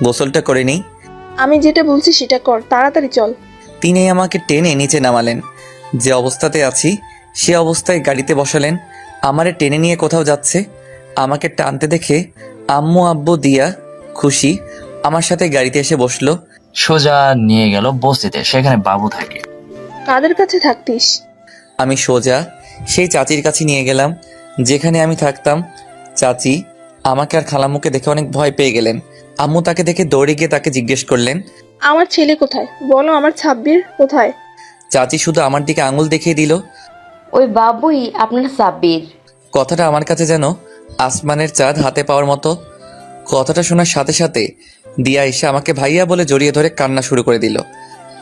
গোসলটা করে নেই। আমি যেটা বলছি সেটা কর, তাড়াতাড়ি চল। তিনি আমাকে টেনে নিচে নামালেন। যে অবস্থাতে আছি সে অবস্থায় গাড়িতে বসালেন। আমারে টেনে নিয়ে কোথাও যাচ্ছে। আমাকে টানতে দেখে আম্মু আব্বু দিয়া খুশি আমার সাথে গাড়িতে এসে বসলো। সোজা নিয়ে গেল বস্তিতে, সেখানে বাবু থাকে। কাদের কাছে থাকতিস? আমি সোজা সেই চাচির কাছে নিয়ে গেলাম যেখানে আমি থাকতাম। চাচি আমাকে আর খালাম্মুকে দেখে অনেক ভয় পেয়ে গেলেন। আম্মু তাকে দেখে দৌড়ে গিয়ে তাকে জিজ্ঞেস করলেন, আমার ছেলে কোথায়? বলো, আমার ছাব্বির কোথায়? চাচি শুধু আমার দিকে আঙুল দেখিয়ে দিল। ওই বাবুই আপনার সাব্বির। কথাটা আমার কাছে যেন আসমানের চাঁদ হাতে পাওয়ার মতো। কথাটা শোনার সাথে সাথে দিয়া এসে আমাকে ভাইয়া বলে জড়িয়ে ধরে কান্না শুরু করে দিল।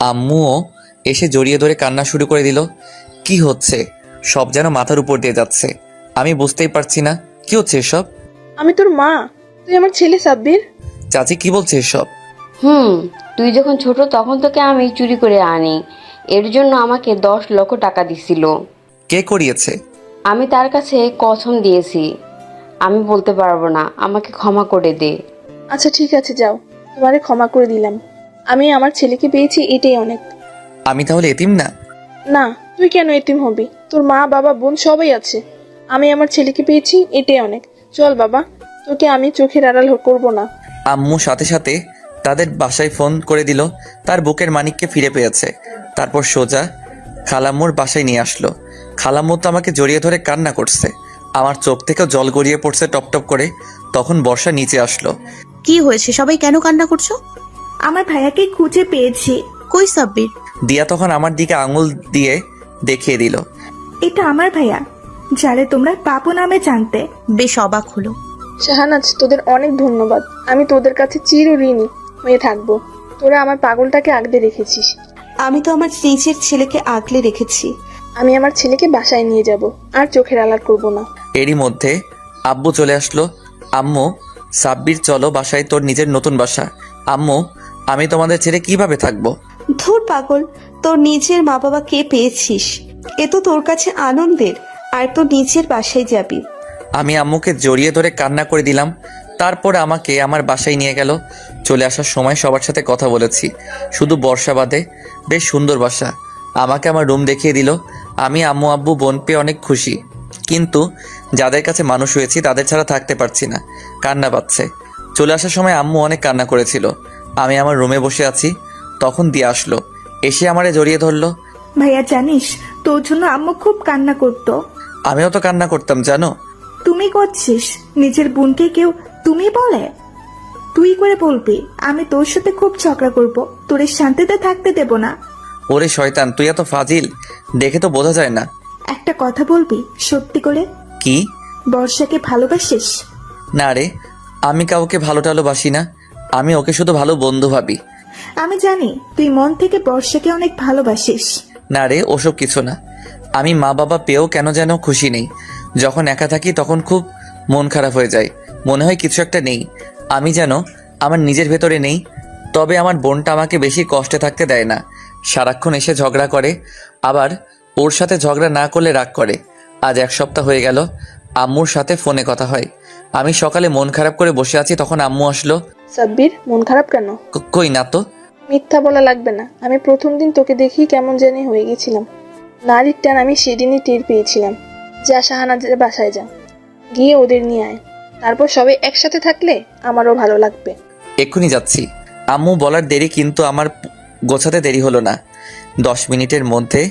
আম্মুও এসে জড়িয়ে ধরে কান্না শুরু করে দিল। কি হচ্ছে? সব যেন মাথার উপর দিয়ে যাচ্ছে। আমি বুঝতেই পারছি না কি হচ্ছে এসব। আমি তোর মা, তুই আমার ছেলে সাব্বির। চাচি কি বলছে এসব? তুই যখন ছোট তখন তোকে আমি চুরি করে আনি, এর জন্য আমাকে 10 লক্ষ টাকা দিছিল। কে করিয়েছে? আমি তার কাছে কসম দিয়েছি, আমি বলতে পারবো না, আমাকে ক্ষমা করে দে। আচ্ছা ঠিক আছে, যাও, তোমারে ক্ষমা করে দিলাম। আমি আমার ছেলেকে পেয়েছি, এটাই অনেক। আমি তাহলে এতিম না? না, তুই কেন এতিম হবি? তোর মা বাবা বোন সবাই আছে। আমি আমার ছেলেকে পেয়েছি, এটাই অনেক। চল বাবা, তোকে আমি চোখের আড়াল করব না। আম্মু সাথে সাথে তাদের বাসায় ফোন করে দিল তার বুকের মানিককে ফিরে পেয়েছে। তারপর সোজা খালাম্মুর বাসায় নিয়ে আসলো। খালাম্মু তো আমাকে জড়িয়ে ধরে কান্না করছে, আমার চোখ থেকেও জল গড়িয়ে পড়ছে টপ টপ করে। তখন বর্ষা নিচে আসলো। কি হয়েছে, সবাই কেন কান্না করছো? আমার ভাইয়াকে খুঁজে পেয়েছি। কই সাব্বির? দিয়া তখন আমার দিকে আঙুল দিয়ে দেখিয়ে দিল। এটা আমার ভাইয়া, যারে তোমরা পাপু নামে জানতে। বেশ অবাক হলো। শাহানাজ, তোদের অনেক ধন্যবাদ। আমি তোদের কাছে চিরঋণী হয়ে থাকবো। তোরা আমার পাগলটাকে আগলে রেখেছিস। আমি তো আমার নিজের ছেলেকে আগলে রেখেছি। আমি আমার ছেলেকে বাসায় নিয়ে যাব, আর চোখের আড়াল করব না। এরই মধ্যে আব্বু চলে আসলো। আম্মু, সাব্বির চলো বাসায়, তোর নিজের নতুন বাসা। আম্মু, আমি তোমাদের ছেড়ে কিভাবে থাকবো? ধুর পাগল, তোর নিজের মা বাবা কে পেয়েছিস, এ তো তোর কাছে আনন্দের। আর তোর নিজের বাসায় যাবি। আমি আম্মুকে জড়িয়ে ধরে কান্না করে দিলাম। তারপর আমাকে আমার বাসায় নিয়ে গেল। চলে আসার সময় সবার সাথে কথা বলেছি, শুধু বর্ষা বাদে। বেশ সুন্দর বাসা। আমাকে আমার রুম দেখিয়ে দিল। আমি আম্মু আব্বু বোন পেয়ে অনেক খুশি, কিন্তু যাদের কাছে মানুষ হয়েছি তাদের ছাড়া থাকতে পারছি না, কান্না পাচ্ছে। চলে আসার সময় আম্মু অনেক কান্না করেছিল। আমি আমার রুমে বসে আছি, তখন দিয়ে আসলো, এসে আমারে জড়িয়ে ধরলো। ভাইয়া জানিস, তোর জন্য আম্মু খুব কান্না করতো। আমিও তো কান্না করতাম জানো। তুমি করছিস? নিজের বোনকে কেউ তুমি বলে? তুই করে বলবি আমি তোর সাথে খুব ঝগড়া করব, তোর শান্তিতে থাকতে দেব না। ওরে শয়তান, তুই এত ফাজিল, দেখে তো বোঝা যায় না। একটা কথা বলবি সত্যি করে? কি? বর্ষাকে ভালোবাসিস? না রে, আমি কাউকে ভালো টালোবাসি না, আমি ওকে শুধু ভালো বন্ধু ভাবি। আমি জানি তুই মন থেকে বর্ষাকে অনেক ভালোবাসিস। না রে, ওসব কিছু না। আমি মা বাবা পেয়েও কেন যেন খুশি নেই। যখন একা থাকি তখন খুব মন খারাপ হয়ে যায়, মনে হয় কিছু একটা নেই, আমি যেন আমার নিজের ভেতরে নেই। তবে আমার বোনটা আমাকে বেশি কষ্টে থাকতে দেয় না, সারাক্ষণ এসে ঝগড়া করে, আবার ওর সাথে ঝগড়া না করলে রাগ করে। আজ 1 সপ্তাহ হয়ে গেল আম্মুর সাথে ফোনে কথা হয়। আমি সকালে মন খারাপ করে বসে আছি, তখন আম্মু আসলো। সাব্বির, মন খারাপ কেন? কই না তো। মিথ্যা বলা লাগবে না, আমি প্রথম দিন তোকে দেখি কেমন জানি হয়ে গেছিলাম। নারীর টান আমি সেদিনই টের পেয়েছিলাম। যা শাহানাজের বাসায় যা, গিয়ে ওদের নিয়ে আয়, তারপর সবাই একসাথে থাকলে আমারও ভালো লাগবে। এক্ষুনি যাচ্ছি। আম্মু বলার দেরি, কিন্তু আমার গোছাতে দেরি হলো না। 10 মিনিটের মধ্যে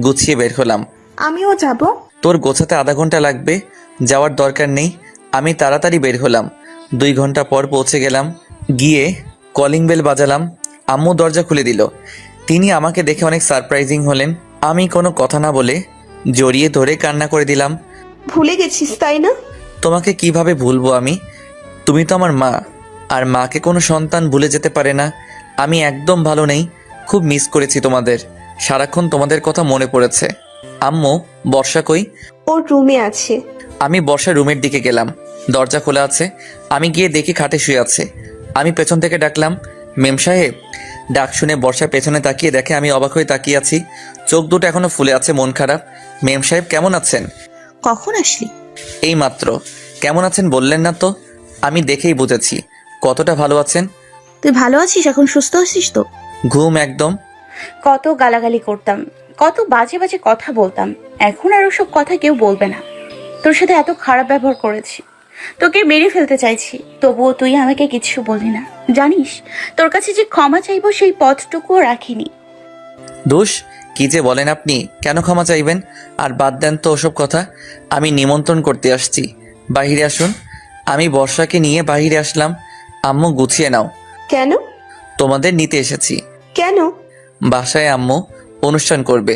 গুছিয়ে বের হলাম। আমিও যাব। তোর গোছাতে আধা ঘন্টা লাগবে, যাওয়ার দরকার নেই। আমি তাড়াতাড়ি বের হলাম। 2 ঘন্টা পর পৌঁছে গেলাম। গিয়ে কলিং বেল বাজালাম। আম্মু দরজা খুলে দিল। তিনি আমাকে দেখে অনেক সারপ্রাইজিং হলেন। আমি কোনো কথা না বলে জড়িয়ে ধরে কান্না করে দিলাম। ভুলে গেছিস তাই না? তোমাকে কিভাবে ভুলবো আমি? তুমি তো আমার মা, আর মাকে কোনো সন্তান ভুলে যেতে পারে না। আমি একদম ভালো নেই, খুব মিস করেছি তোমাদের, সারাক্ষণ তোমাদের কথা মনে পড়েছে। আম্মু, বর্ষা কই? ওর রুমে আছে। আমি বর্ষার রুমের দিকে গেলাম, দরজা খোলা আছে। আমি গিয়ে দেখি খাটে শুয়ে আছে। আমি পেছন থেকে ডাকলাম, মেম সাহেব। ডাক শুনে বর্ষা পেছনে তাকিয়ে দেখে আমি অবাক হয়ে তাকিয়ে আছি, চোখ দুটো এখনো ফুলে আছে, মন খারাপ। মেম সাহেব কেমন আছেন? কখন আসলি? এই মাত্র। কেমন আছেন বললেন না তো? আমি দেখেই বুঝেছি কতটা ভালো আছেন। তুই ভালো আছিস? এখন সুস্থ আছিস তো? ঘুম একদম। কত গালাগালি করতাম, কত বাজে বাজে কথা বলতাম, এখন আর ওসব কথা কেউ বলবে না। তোর সাথে এত খারাপ ব্যবহার করেছি, তোকে মেরে ফেলতে চাইছি, তবুও তুই আমাকে কিছু বললি না। জানিস, তোর কাছে যে ক্ষমা চাইবো সেই পথটুকুও রাখিনি। দোষ কি যে বলেন আপনি, কেন ক্ষমা চাইবেন? আর বাদ দেন তো ওসব কথা। আমি নিমন্ত্রণ করতে আসছি, বাহিরে আসুন। আমি বর্ষাকে নিয়ে বাহিরে আসলাম। আম্মু গুছিয়ে নাও। কেন? তোমাদের নিতে এসেছি। কেন? বাসায় আম্মু অনুষ্ঠান করবে,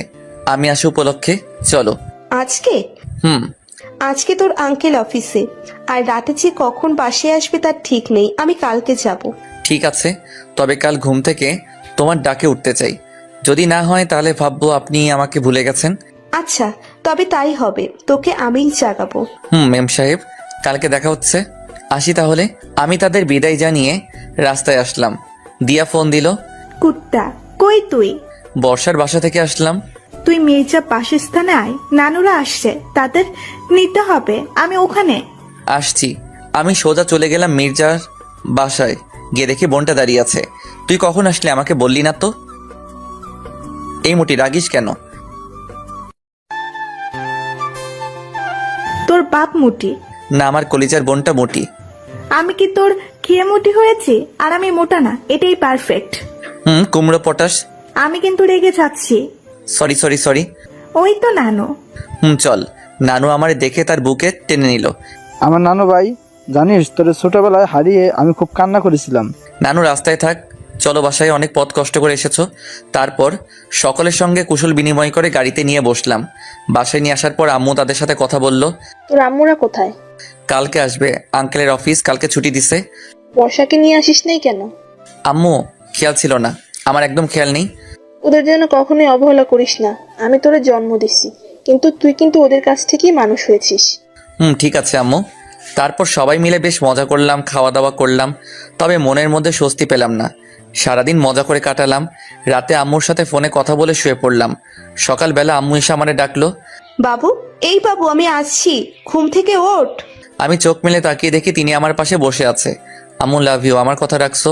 আমি আসা উপলক্ষে। চলো। আজকে? আজকে তোর আঙ্কেল অফিসে, আর রাতে যে কখন বাসায় আসবে তার ঠিক নেই। আমি কালকে যাব। ঠিক আছে, তবে কাল ঘুম থেকে তোমার ডাকে উঠতে চাই। যদি না হয় তাহলে ভাববো আপনি আমাকে ভুলে গেছেন। আচ্ছা, তবে তাই হবে, তোকে আমিই জাগাবো। মেম সাহেব, কালকে দেখা হচ্ছে, আসি তাহলে। আমি তাদের বিদায় জানিয়ে রাস্তায় আসলাম। দিয়া ফোন দিল। কুত্তা, কই তুই? বর্ষার বাসা থেকে আসলাম। তুই মির্জা বাসস্থানে আয়, নানুরা আসছে, তাদের নিতে হবে। আমি ওখানে আসছি। আমি সোজা চলে গেলাম মির্জার বাসায়। গিয়ে দেখি বোনটা দাঁড়িয়ে আছে। তুই কখন আসলে আমাকে বললি না তো? এই মুটি, রাগিস কেন? তোর বাপ মুটি। না, আমার কলিজার বোনটা মুটি। আমি কি তোর খেয়ে মোটি হয়েছি আর আমি মোটা না, এটাই পারফেক্ট। কুমড়ো পটাশ। আমি কিন্তু রেগে যাচ্ছি। Sorry sorry sorry. ওই তো নানু। চল। নানু আমারে দেখে তার বুকে টেনে নিল। আমার নানু ভাই, জানিস তোর ছোটবেলায় হারিয়ে আমি খুব কান্না করেছিলাম। নানু রাস্তায় থাক, চলো বাসায়, অনেক পথ কষ্ট করে এসেছো। তারপর সকলের সঙ্গে কুশল বিনিময় করে গাড়িতে নিয়ে বসলাম। বাসায় নিয়ে আসার পর আম্মু তাদের সাথে কথা বলল। তোর আম্মুরা কোথায়? কালকে আসবে, আঙ্কেলের অফিস কালকে ছুটি দিছে। বর্ষাকে নিয়ে আসিস নাই কেন? আম্মু খেয়াল ছিল না, আমার একদম খেয়াল নেই। ওদের জন্য কখনোই অবহেলা করিস না। আমি তোরে জন্ম দিছি, কিন্তু তুই কিন্তু ওদের কাছ থেকেই মানুষ হয়েছিস। ঠিক আছে আম্মু। তারপর সবাই মিলে বেশ মজা করলাম, খাওয়া দাওয়া করলাম, তবে মনের মধ্যে স্বস্তি পেলাম না। সারাদিন মজা করে কাটালাম। রাতে আম্মুর সাথে ফোনে কথা বলে শুয়ে পড়লাম। সকালবেলা আম্মু এসে আমারে ডাকলো। বাবু, এই বাবু আমি আসছি, ঘুম থেকে ওঠ। আমি চোখ মেলে তাকিয়ে দেখি তিনি আমার পাশে বসে আছে। আম্মু লাভ ইউ, আমার কথা রাখছো?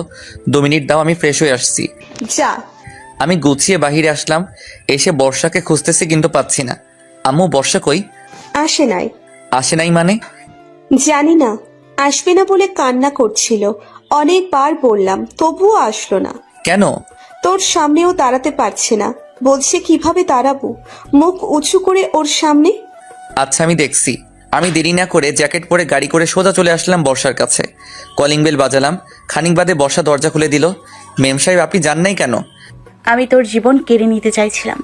2 মিনিট দাও, আমি ফ্রেশ হয়ে আসছি। যা। আমি গুছিয়ে বাহিরে আসলাম। এসে বর্ষাকে খুঁজতেছি কিন্তু পাচ্ছি না। আম্মু বর্ষা কই? আসে নাই। আসে নাই মানে? জানি না, আসবে না বলে কান্না করছিল। অনেকবার বললাম, তবুও আসলো না। কেন? তোর সামনেও দাঁড়াতে পারছে না, বলছে কিভাবে দাঁড়াবো, মুখ উঁচু করে ওর সামনে। আচ্ছা আমি দেখছি। আমি দেরি না করে জ্যাকেট পরে গাড়ি করে সোজা চলে আসলাম বর্ষার কাছে। কলিং বেল বাজালাম। খানিক বাদে বর্ষা দরজা খুলে দিল। মেম সাহেব, আপনি যান নাই কেন? আমি তোর জীবন কেড়ে নিতে চাইছিলাম,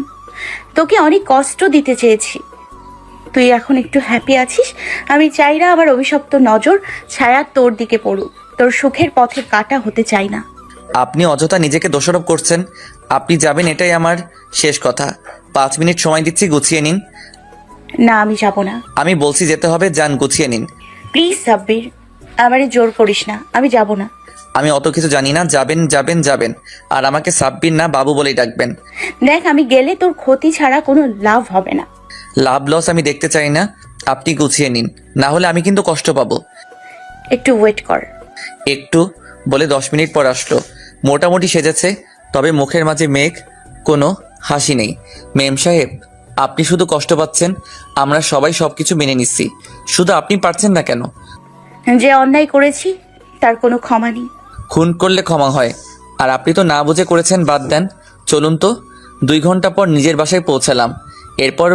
তোকে অনেক কষ্ট দিতে চেয়েছি। তুই এখন একটু হ্যাপি আছিস। আমি চাই না আমার অভিশপ্ত নজর ছায়া তোর দিকে পড়ুক। তোর সুখের পথে কাটা হতে চাই না। আপনি অযথা নিজেকে দোষারোপ করছেন। আপনি যাবেন এটাই আমার শেষ কথা। 5 মিনিট সময় দিচ্ছি, গুছিয়ে নিন। না, আমি যাব না। আমি বলছি যেতে হবে, যান, গুছিয়ে নিন। প্লিজ সাব্বির, আমারে জোর করিস না, আমি যাব না। আমি অত কিছু জানি না। যাবেন যাবেন যাবেন। আর আমাকে সাব্বির না, বাবু বলেই ডাকবেন। দেখ, আমি গেলে তোর ক্ষতি ছাড়া কোনো লাভ হবে না। লাভ লস আমি দেখতে চাই না। আপনি গুছিয়ে নিন, না হলে আমি কিন্তু কষ্ট পাবো। একটু ওয়েট কর। একটু বলে 10 মিনিট পর আসলো। মোটামুটি সেজেছে, তবে মুখের মাঝে মেঘ, কোনো হাসি নেই। মেম সাহেব, আপনি শুধু কষ্ট পাচ্ছেন, আমরা সবাই সবকিছু মেনে নিচ্ছি, শুধু আপনি পারছেন না কেন? যে অন্যায় করেছি তার কোনো ক্ষমা নেই। খুন করলে ক্ষমা হয়, আর আপনি তো না বুঝে করেছেন, বাদ দেন। চলুন তো। 2 ঘন্টা পর নিজের বাসায় পৌঁছালাম। এরপর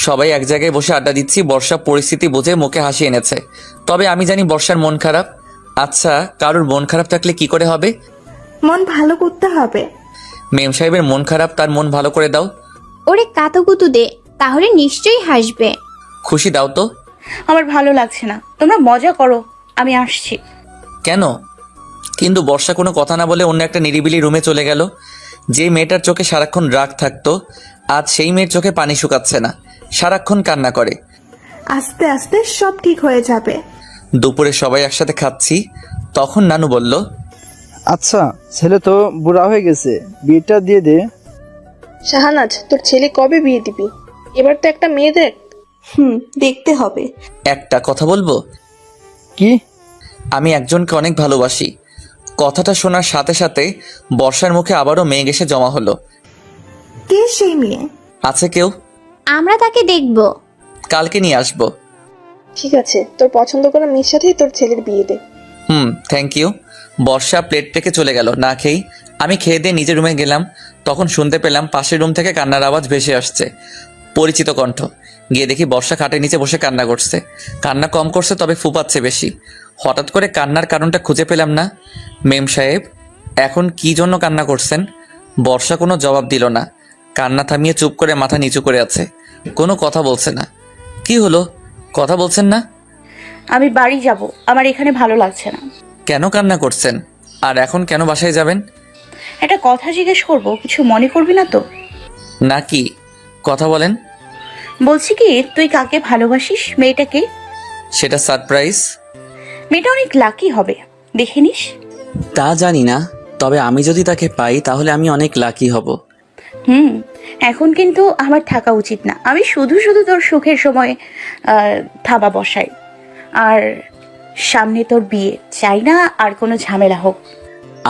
সবাই এক জায়গায় বসে আড্ডা দিচ্ছি। বর্ষা পরিস্থিতি বুঝে মুখে হাসি এনেছে। তবে আমি জানি বর্ষার মন খারাপ। আচ্ছা, কারোর মন খারাপ থাকলে কি করে হবে? মন ভালো করতে হবে। মেম সাহেবের মন খারাপ, তার মন ভালো করে দাও। ওরে কাতুকুতু দে, তাহলে নিশ্চয়ই হাসবে। খুশি দাও তো। আমার ভালো লাগছে না, তোমরা মজা করো, আমি আসছি। কেন? কিন্তু বর্ষা কোনো কথা না বলে অন্য একটা নিরিবিলি রুমে চলে গেল। যে মেয়েটার চোখে সারাক্ষণ রাগ থাকতো, আজ সেই মেয়ের চোখে পানি শুকাচ্ছে না, সারাক্ষণ কান্না করে। আস্তে আস্তে সব ঠিক হয়ে যাবে। দুপুরে সবাই একসাথে খাচ্ছি, তখন নানু বলল, আচ্ছা, ছেলে তো বুড়া হয়ে গেছে, বিয়েটা দিয়ে দে। শাহানাজ, তোর ছেলে কবে বিয়ে দিবি? এবার তো একটা মেয়ে দেখ। দেখতে হবে। একটা কথা বলবো? কি? আমি একজনকে অনেক ভালোবাসি। কথাটা শোনার সাথে সাথে বর্ষার মুখে আবারও মেঘ এসে জমা হলো। কে সেই মেয়ে? আছে কেউ? আমরা তাকে দেখব। কালকে নিয়ে আসবো। ঠিক আছে, তোর পছন্দ করা মেয়ের সাথেই তোর ছেলের বিয়ে দে। Thank you. বর্ষা প্লেট রেখে চলে গেল না খেয়েই। আমি খেয়ে দিয়ে নিজের রুমে গেলাম। তখন শুনতে পেলাম পাশের রুম থেকে কান্নার আওয়াজ ভেসে আসছে। পরিচিত কণ্ঠ। গিয়ে দেখি বর্ষা খাটের নিচে বসে কান্না করছে। কান্না কম করছে, তবে ফুপাচ্ছে বেশি। হঠাৎ করে কান্নার কারণটা খুঁজে পেলাম না। মেম সাহেব, এখন কি জন্য কান্না করছেন? বর্ষা কোনো জবাব দিল না। কান্না থামিয়ে চুপ করে মাথা নিচু করে আছে, কোনো কথা বলছে না। কি হলো, কথা বলছেন না? আমি বাড়ি যাব, আমার এখানে ভালো লাগছে না। কেন কান্না করছেন? আর এখন কেন বাসায় যাবেন? একটা কথা জিজ্ঞেস করব, কিছু মনে করবি না তো? নাকি? কথা বলেন। বলছি কি, তুই কাকে ভালোবাসিস? মেয়েটাকে? সেটা সারপ্রাইজ। মেয়েটা অনেক লাকি হবে, দেখে নিস। তা জানি না, তবে আমি যদি তাকে পাই তাহলে আমি অনেক লাকি হব। এখন কিন্তু আমার থাকা উচিত না। আমি শুধু শুধু তোর সুখের সময় থাবা বসাই, আর সামনে তোর বিয়ে, চাই না আর কোনো ঝামেলা হোক।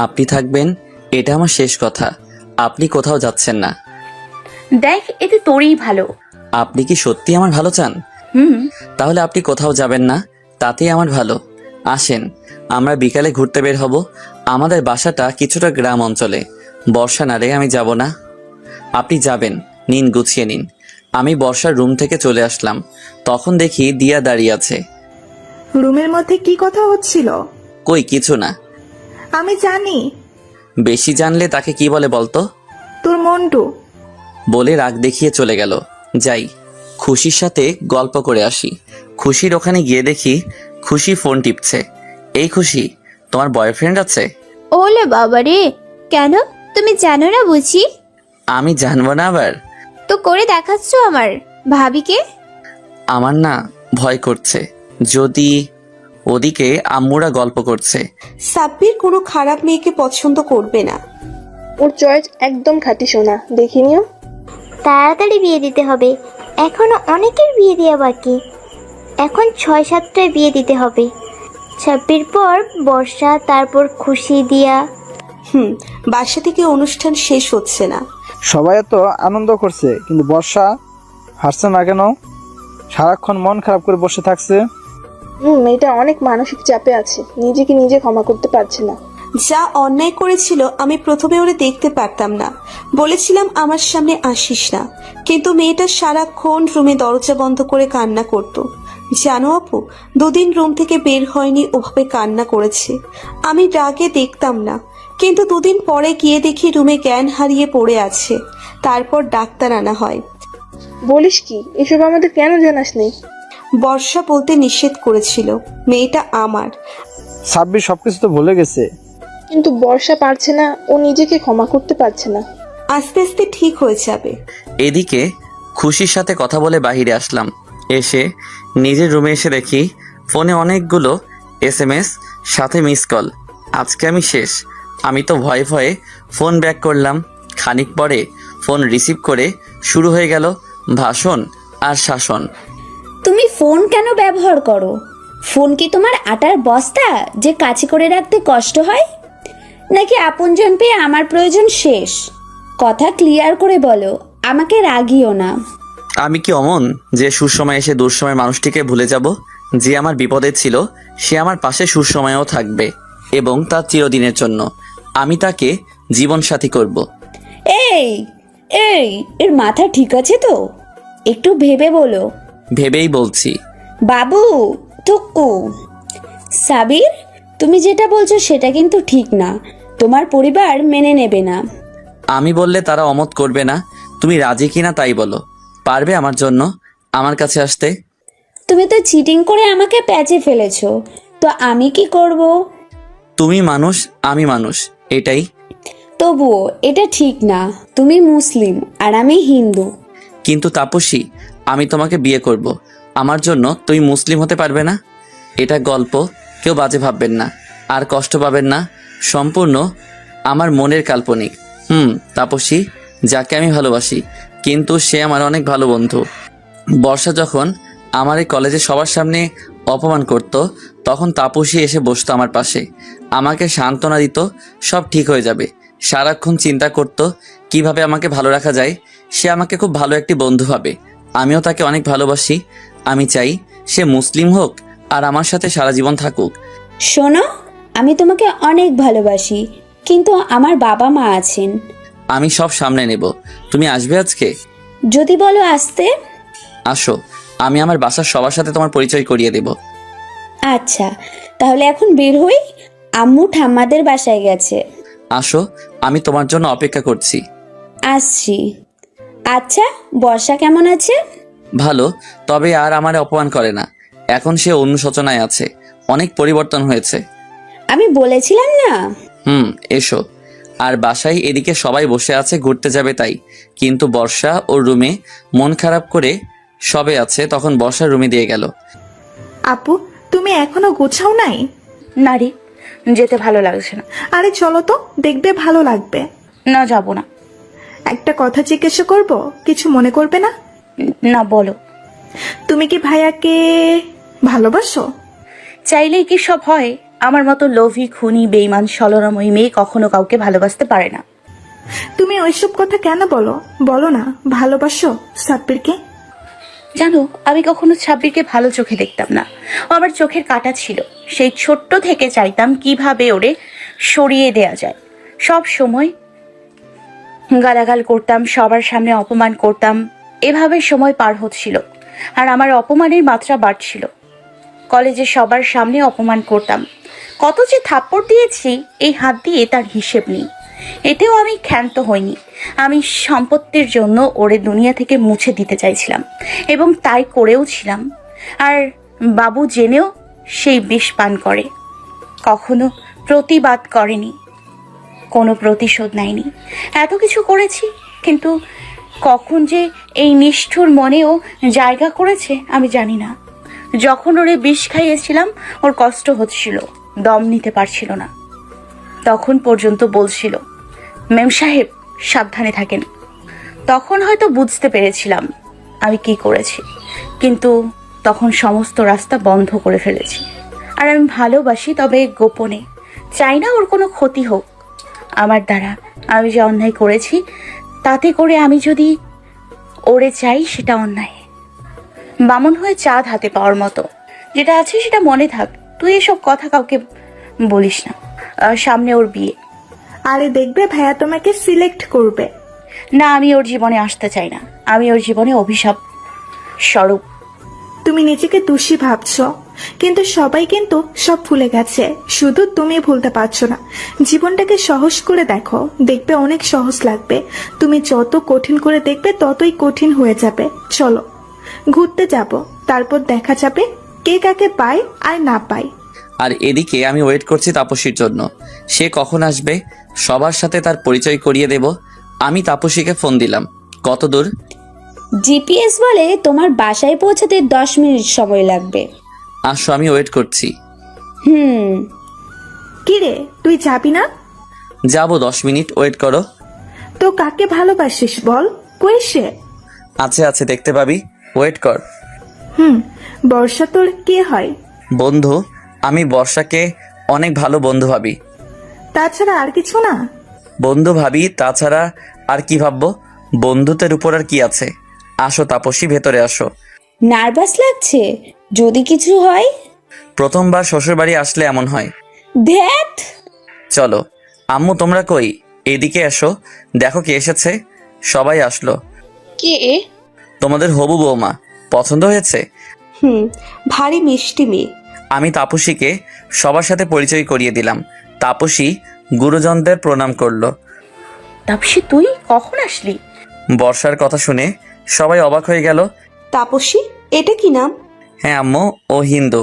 আপনি থাকবেন, এটা আমার শেষ কথা। আপনি কোথাও যাচ্ছেন না। দেখ, এতে তোরই ভালো। আপনি কি সত্যি আমার ভালো চান? তাহলে আপনি কোথাও যাবেন না, তাতেই আমার ভালো। আসেন, আমরা বিকালে ঘুরতে বের হব। আমাদের বাসাটা কিছুটা গ্রাম অঞ্চলে। বর্ষা না রে, আমি যাব না। আপনি যাবেন, নিন, গুছিয়ে নিন। আমি বর্ষার রুম থেকে চলে আসলাম, তখন দেখি দিয়া দাঁড়িয়ে আছে। রুমের মধ্যে কি কথা হচ্ছিল? কই কিছু না। আমি জানি। বেশি জানলে তাকে কি বলে বলতো? তোর মন্টু। বলে রাগ দেখিয়ে চলে গেল। যাই, খুশির সাথে গল্প করে আসি। খুশির ওখানে গিয়ে দেখি খুশি ফোন টিপছে। এই খুশি, তোমার বয়ফ্রেন্ড আছে? ওলে বাবা রে, কেন তুমি জানো না বুঝি? আমি জানবো না আবার? তো করে দেখাচ্ছ আমার ভাবিকে। আমার না ভয় করছে, যদি ওদিকে আম্মুরা গল্প করছে। সাব্বির কোনো খারাপ মেয়েকে পছন্দ করবে না। ওর চয়েস একদম খাঁটি সোনা, দেখি নিও। তাড়াতাড়ি বিয়ে দিতে হবে, এখনো অনেকের বিয়ে দেওয়া বাকি। এখন 6-7টায় বিয়ে দিতে হবে। 26 পর বর্ষা, তারপর খুশি, দিয়া। বাসা থেকে অনুষ্ঠান শেষ হচ্ছে না। সবাই এত আনন্দ করছে, কিন্তু বর্ষা হাসছে না কেন? সারাক্ষণ মন খারাপ করে বসে থাকছে। মেয়েটা অনেক মানসিক চাপে আছে, নিজেকে নিজে ক্ষমা করতে পারছে না। যা অন্যায় করেছিল আমি প্রথমে ওরে দেখতে পারতাম না, বলেছিলাম আমার সামনে আসিস না, কিন্তু মেয়েটা সারাক্ষণ রুমে দরজা বন্ধ করে কান্না করত। জানো আপু, 2 দিন রুম থেকে বের হয়নি, ওভাবে কান্না করেছে। আমি রাগে দেখতাম না, কিন্তু 2 দিন পরে গিয়ে দেখি রুমে জ্ঞান হারিয়ে পড়ে আছে। তারপর ডাক্তার আনা হয়। বলিস কি, এসব আমাদের কেন জানাসনি? বর্ষা বলতে নিষেধ করেছিল, মেয়েটা আমার। সাব্বির সবকিছু তো ভুলে গেছে। কিন্তু বর্ষা পারছে না, ও নিজেকে ক্ষমা করতে পারছে না। আস্তে আস্তে ঠিক হয়ে যাবে। এদিকে খুশির সাথে কথা বলে বাইরে আসলাম। এসে নিজের রুমে এসে দেখি ফোনে অনেকগুলো SMS, সাথে মিস কল। আজকে আমি শেষ। আমি তো ভয়ে ভয়ে ফোন ব্যাক করলাম। খানিক পরে ফোন রিসিভ করে শুরু হয়ে গেল ভাষণ আর শাসন। তুমি ফোন কেন ব্যবহার করো? ফোন কি তোমার আটার বস্তা যে কাছে করে রাখতে কষ্ট হয়? নাকি আপনজন পেয়ে আমার প্রয়োজন শেষ? কথা ক্লিয়ার করে বলো, আমাকে রাগিও না। আমি কি অমন যে সুসময় এসে দুঃসময় মানুষটিকে ভুলে যাব? যে আমার বিপদে ছিল সে আমার পাশে সুসময়েও থাকবে, এবং তার চিরদিনের জন্য আমি তাকে জীবনসাথী করব। এই এই এর মাথা ঠিক আছে তো? একটু ভেবে বলো। ভেবেই বলছি। বাবু টুকু। সাবির, তুমি যেটা বলছো সেটা কিন্তু ঠিক না, তোমার পরিবার মেনে নেবে না। আমি বললে তারা অমত করবে না। তুমি রাজি কিনা তাই বলো। পারবে আমার জন্য আমার কাছে আসতে? তুমি তো চিটিং করে আমাকে প্যাচে ফেলেছো, তো আমি কি করব? তুমি মানুষ, আমি মানুষ, এটাই। তবুও এটা ঠিক না, তুমি মুসলিম আর আমি হিন্দু। কিন্তু তাপসী, আমি তোমাকে বিয়ে করব। আমার জন্য তুমি মুসলিম হতে পারবে না? এটা গল্প, কেউ বাজে ভাববেন না, আর কষ্ট পাবেন না। সম্পূর্ণ আমার মনের কাল্পনিক। তাপসী, যাকে আমি ভালোবাসি, কিন্তু সে আমার অনেক ভালো বন্ধু। বর্ষা যখন আমার এই কলেজে সবার সামনে অপমান করত, তখন তাপসী এসে বসতো আমার পাশে, আমাকে সান্ত্বনা দিত, সব ঠিক হয়ে যাবে। সারাক্ষণ চিন্তা করত কিভাবে আমাকে ভালো রাখা যায়। সে আমাকে খুব ভালো একটি বন্ধু ভাবে, আমিও তাকে অনেক ভালোবাসি। আমি চাই সে মুসলিম হোক আর আমার সাথে সারা জীবন থাকুক। শোনো, আমি তোমাকে অনেক ভালোবাসি, কিন্তু আমার বাবা মা আছেন। আমি সব সামনে নেব। তুমি আসবে আজকে? যদি বলো আসতে। আসো, আমি আমার বাসার সবার সাথে তোমার পরিচয় করিয়ে দেব। আচ্ছা, তাহলে এখন বের হই, আম্মু ঠাম্মাদের বাসায় গেছে। আসো, আমি তোমার জন্য অপেক্ষা করছি। আসছি। আচ্ছা, বর্ষা কেমন আছে? ভালো, তবে আর আমার অপমান করে না। এখন সে অনুশোচনায় আছে, অনেক পরিবর্তন হয়েছে। আমি বলেছিলাম না। এসো। আর বাসায় এদিকে সবাই বসে আছে, ঘুরতে যাবে তাই। কিন্তু বর্ষা ওর রুমে মন খারাপ করে সবে আছে, তখন বর্ষা রুমে দিয়ে গেল। আপু, তুমি এখনো গোছাও নাই? না রে, যেতে ভালো লাগছে না। আরে চলো তো, দেখবে ভালো লাগবে। না, যাবো না। একটা কথা জিজ্ঞাসা করব, কিছু মনে করবে না? না, বলো। তুমি কি ভাইয়াকে ভালোবাসো? চাইলেই কি সব হয়? আমার মতো লোভী, খুনি, বেঈমান, ছলনাময়ী মেয়ে কখনো কাউকে ভালোবাসতে পারে না। তুমি ওইসব কথা কেন বলো? বলো না ভালোবাসো সাব্বিরকে। জানো, আমি কখনো সাব্বিরকে ভালো চোখে দেখতাম না। ও আমার চোখের কাঁটা ছিল। সেই ছোট্ট থেকে চাইতাম কিভাবে ওরে সরিয়ে দেয়া যায়। সব সময় গালাগাল করতাম, সবার সামনে অপমান করতাম। এভাবে সময় পার হচ্ছিল, আর আমার অপমানের মাত্রা বাড়ছিল। কলেজে সবার সামনে অপমান করতাম। কত যে থাপ্পড় দিয়েছি এই হাত দিয়ে তার হিসেব নেই। এতেও আমি ক্ষান্ত হইনি। আমি সম্পত্তির জন্য ওরে দুনিয়া থেকে মুছে দিতে চাইছিলাম, এবং তাই করেও ছিলাম। আর বাবু জেনেও সেই বিষ পান করে। কখনো প্রতিবাদ করেনি, কোনো প্রতিশোধ নেয়নি। এত কিছু করেছি, কিন্তু কখন যে এই নিষ্ঠুর মনেও জায়গা করেছে আমি জানি না। যখন ওরে বিষ খাইয়েছিলাম ওর কষ্ট হচ্ছিল, দম নিতে পারছিল না। তখন পর্যন্ত বলছিল, মেম সাহেব সাবধানে থাকেন। তখন হয়তো বুঝতে পেরেছিলাম আমি কি করেছি, কিন্তু তখন সমস্ত রাস্তা বন্ধ করে ফেলেছি। আর আমি ভালোবাসি, তবে গোপনে। চাই না ওর কোনো ক্ষতি হোক আমার দ্বারা। আমি যে অন্যায় করেছি, তাতে করে আমি যদি ওরে চাই, সেটা অন্যায়। বামন হয়ে চাঁদ হাতে পাওয়ার মতো। যেটা আছে সেটা মনে থাক। তুই এসব কথা কাউকে বলিস না। সামনে ওর বিয়ে। আরে দেখবে ভাইয়া তোমাকে সিলেক্ট করবে। না, আমি ওর জীবনে আসতে চাই না। আমি ওর জীবনে অভিশাপ স্বরূপ। তুমি নিজেকে দোষী ভাবছো, কিন্তু সবাই কিন্তু সব ভুলে গেছে। শুধু তুমি ভুলতে পারছো না। জীবনটাকে সহজ করে দেখো, দেখবে অনেক সহজ লাগবে। তুমি যত কঠিন করে দেখবে ততই কঠিন হয়ে যাবে। চলো ঘুরতে যাব, তারপর দেখা যাবে কে কাকে পায় আর না পায়। আর এদিকে আমি ওয়েট করছি তাপসীর জন্য। সে কখন আসবে, সবার সাথে তার পরিচয় করিয়ে দেব। আমি তাপসীকে ফোন দিলাম। কত দূর? জিপিএস বলে তোমার বাসায় পৌঁছাতে 10 মিনিট সময় লাগবে। আসো, আমি ওয়েট করছি। কি রে, তুই যাবি না? যাবো, 10 মিনিট ওয়েট করো। তো কাকে ভালোবাসিস বল, কই সে? আছে দেখতে পাবি, ওয়েট কর। বর্ষা তোর কে হয়? বন্ধু। আমি বর্ষাকে অনেক ভালো বন্ধু ভাবি। তাছাড়া আর কিছু না? বন্ধু ভাবি, তাছাড়া আর কি ভাববো? বন্ধুত্বের উপর আর কি আছে? আসো তাপসী, ভেতরে আসো। নার্ভাস লাগছে যদি কিছু হয়? প্রথমবার শ্বশুরবাড়ি আসলে এমন হয়। ধ্যাত। চলো। আম্মু তোমরা কই? এদিকে এসো, দেখো কে এসেছে। সবাই আসলো। কে এ? তোমাদের হবু বৌমা। পছন্দ হয়েছে? ভারী মিষ্টি মেয়ে। আমি তাপসীকে সবার সাথে পরিচয় করিয়ে দিলাম। তাপসী গুরুজনদের প্রণাম করলো। তাপসী, তুই কখন আসলি? বর্ষার কথা শুনে সবাই অবাক হয়ে গেল। তাপসী, এটা কি নাম? হ্যাঁ আম্মু, ও হিন্দু।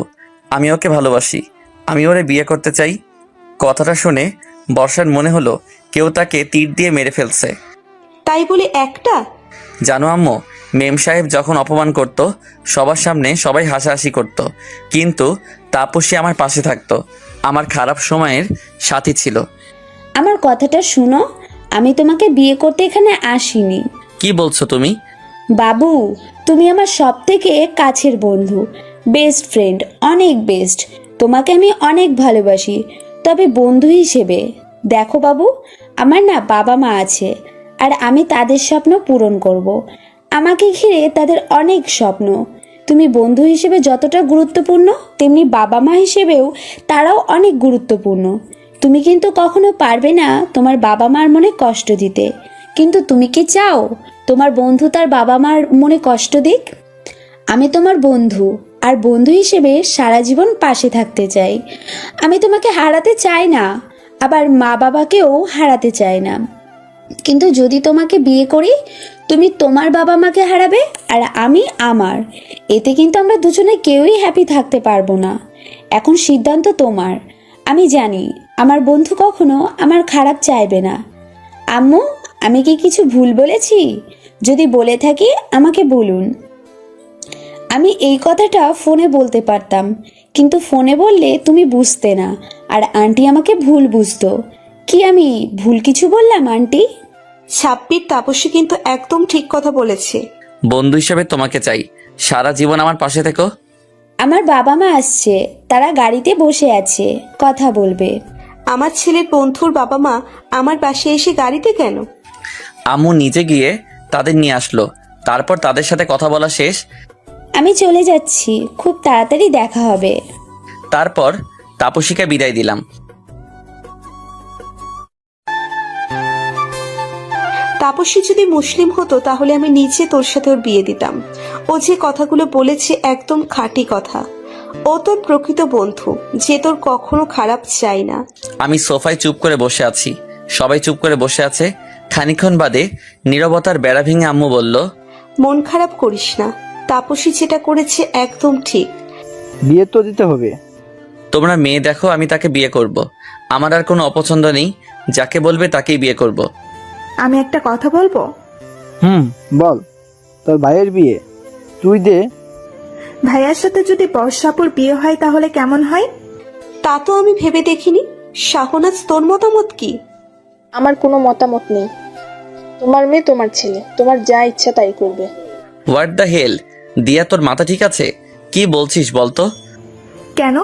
আমি ওকে ভালোবাসি। আমি ওরে বিয়ে করতে চাই। কথাটা শুনে বর্ষার মনে হলো কেউ তাকে তীর দিয়ে মেরে ফেলছে। তাই বলে একটা? জানো আম্মু, মেম সাহেব যখন অপমান করত, সবার সামনে সবাই হাসাহাসি করত, কিন্তু তাপসী আমার পাশে থাকতো। আমার খারাপ সময়ের সাথী ছিল। আমার কথাটা শুনো, আমি তোমাকে বিয়ে করতে এখানে আসিনি। কি বলছো তুমি? বাবু, তুমি আমার সব থেকে কাছের বন্ধু, বেস্ট ফ্রেন্ড, অনেক বেস্ট। তোমাকে আমি অনেক ভালোবাসি, তবে বন্ধু হিসেবে। দেখো বাবু, আমার না বাবা মা আছে, আর আমি তাদের স্বপ্ন পূরণ করব। আমাকে ঘিরে তাদের অনেক স্বপ্ন। তুমি বন্ধু হিসেবে যতটা গুরুত্বপূর্ণ, তেমনি বাবা মা হিসেবেও তারাও অনেক গুরুত্বপূর্ণ। তুমি কিন্তু কখনো পারবে না তোমার বাবা মার মনে কষ্ট দিতে। কিন্তু তুমি কি চাও তোমার বন্ধু তার বাবা মার মনে কষ্ট দিক? আমি তোমার বন্ধু, আর বন্ধু হিসেবে সারা জীবন পাশে থাকতে চাই। আমি তোমাকে হারাতে চাই না, আবার মা বাবাকেও হারাতে চাই না। কিন্তু যদি তোমাকে বিয়ে করি, তুমি তোমার বাবা মাকে হারাবে আর আমি আমার। এতে কিন্তু আমরা দুজনে কেউই হ্যাপি থাকতে পারবো না। এখন সিদ্ধান্ত তোমার। আমি জানি আমার বন্ধু কখনো আমার খারাপ চাইবে না। আম্মু, আমি কি কিছু ভুল বলেছি? যদি বলে থাকি আমাকে বলুন। আমি এই কথাটা ফোনে বলতে পারতাম, কিন্তু ফোনে বললে তুমি বুঝতে না, আর আন্টি আমাকে ভুল বুঝতো। কি আমি ভুল কিছু বললাম আন্টি? সাব্বির, তাপসী কিন্তু একদম ঠিক কথা বলেছে। বন্ধু হিসেবে তোমাকে চাই, সারা জীবন আমার পাশে থেকো। আমার বাবা মা আসছে, তারা গাড়িতে বসে আছে, কথা বলবে। আমার ছেলের বন্ধুর বাবা মা আমার পাশে এসে গাড়িতে কেন? আম্মু নিজে গিয়ে তাদের নিয়ে আসলো। তারপর তাদের সাথে কথা বলা শেষ। আমি চলে যাচ্ছি, খুব তাড়াতাড়ি দেখা হবে। তারপর তাপসীকে বিদায় দিলাম। তাপসী যদি মুসলিম হতো তাহলে আমি নিজে তোর সাথে ওর বিয়ে দিতাম। ও যে কথাগুলো বলেছে একদম খাঁটি কথা। ও তোর প্রকৃত বন্ধু, যে তোর কখনো খারাপ চাই না। আমি সোফায় চুপ করে বসে আছি, সবাই চুপ করে বসে আছে। খানিকক্ষণ বাদে নীরবতার বেড়া ভেঙে আম্মু বলল, মন খারাপ করিস না, তাপসী যেটা করেছে একদম ঠিক। বিয়ে তো দিতে হবে। তোমরা মেয়ে দেখো, আমি তাকে বিয়ে করব। আমার আর কোনো অপছন্দ নেই, যাকে বলবে তাকেই বিয়ে করব। আমি একটা কথা বলবো? বল। তোর ভাইয়ের বিয়ে তুই দে। ভাইয়ার সাথে যদি বর্ষাপুর বিয়ে হয় তাহলে কেমন হয়? তা তো আমি ভেবে দেখিনি। শাহনাজ, তোর মতামত কি? আমার কোনো মতামত নেই। তোমার মেয়ে তোমার ছেলে, তোমার যা ইচ্ছা তাই করবে। What the hell? দিয়া, তোর মাথা ঠিক আছে? কি বলছিস বলতো? কেন,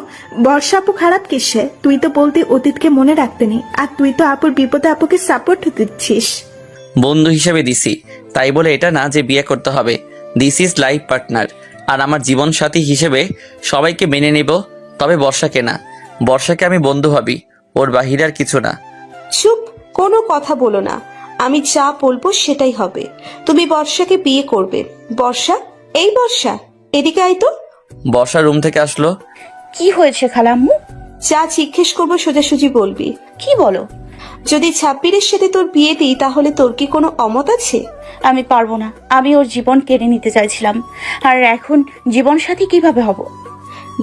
বর্ষাপু খারাপ কিসে? তুই তো বলতি অতীতকে মনে রাখতে নেই, আর তুই তো আপুর বিপদে আপুকে সাপোর্ট দিচ্ছিস। বন্ধু হিসেবে দিছি, তাই বলে এটা না যে বিয়ে করতে হবে। দিস ইজ লাইফ পার্টনার, আর আমার জীবন সাথী হিসেবে সবাইকে মেনে নেব, তবে বর্ষাকে না। বর্ষাকে আমি বন্ধু ভাবি, ওর বাহিরে আর কিছু না। চুপ, কোনো কথা বলো না। আমি যা বলবো সেটাই হবে। তুমি বর্ষাকে বিয়ে করবে। বর্ষা, এই বর্ষা, এদিকে আয় তো। বর্ষা রুম থেকে আসলো। কি হয়েছে খালাম্মু? যা জিজ্ঞেস করবো সোজাসুজি বলবি। কি বলো? যদি ছাব্বিরের সাথে তোর বিয়ে দিই তাহলে তোর কি কোনো অমত আছে? আমি পারবো না, আমি ওর জীবন কেড়ে নিতে চাইছিলাম, আর এখন জীবন সাথী কিভাবে হব?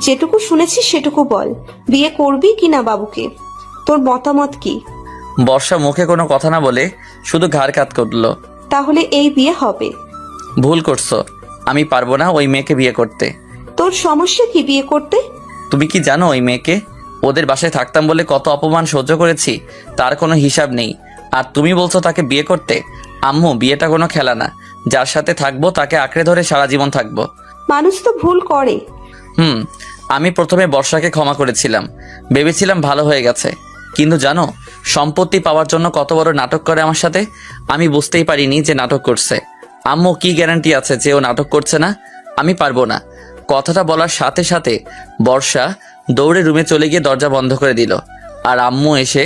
যেটুকু শুনেছি সেটুকু বল। বিয়ে করবি কি না বাবুকে? তোর মতামত কি? বর্ষা মুখে কোনো কথা না বলে শুধু ঘাড় কাত করলো। তাহলে এই বিয়ে হবে? ভুল করছো, আমি পারবো না ওই মেয়েকে বিয়ে করতে। তোর সমস্যা কি বিয়ে করতে? তুমি কি জানো ওই মেয়েকে? ওদের বাসায় থাকতাম বলে কত অপমান সহ্য করেছি, তার কোনো হিসাব নেই। আর তুমি বলছো তাকে বিয়ে করতে? আম্মু, বিয়েটা কোনো খেলা না। যার সাথে থাকবো তাকে আঁকড়ে ধরে সারা জীবন থাকবো। মানুষ তো ভুল করে। আমি প্রথমে বর্ষাকে ক্ষমা করেছিলাম, ভেবেছিলাম ভালো হয়ে গেছে। কিন্তু জানো, সম্পত্তি পাওয়ার জন্য কত বড় নাটক করে আমার সাথে। আমি বুঝতেই পারিনি যে নাটক করছে। আম্মু, কি গ্যারান্টি আছে যে ও নাটক করছে না? আমি পারবো না। কথাটা বলার সাথে সাথে বর্ষা দৌড়ে রুমে চলে গিয়ে দরজা বন্ধ করে দিল। আর আম্মু এসে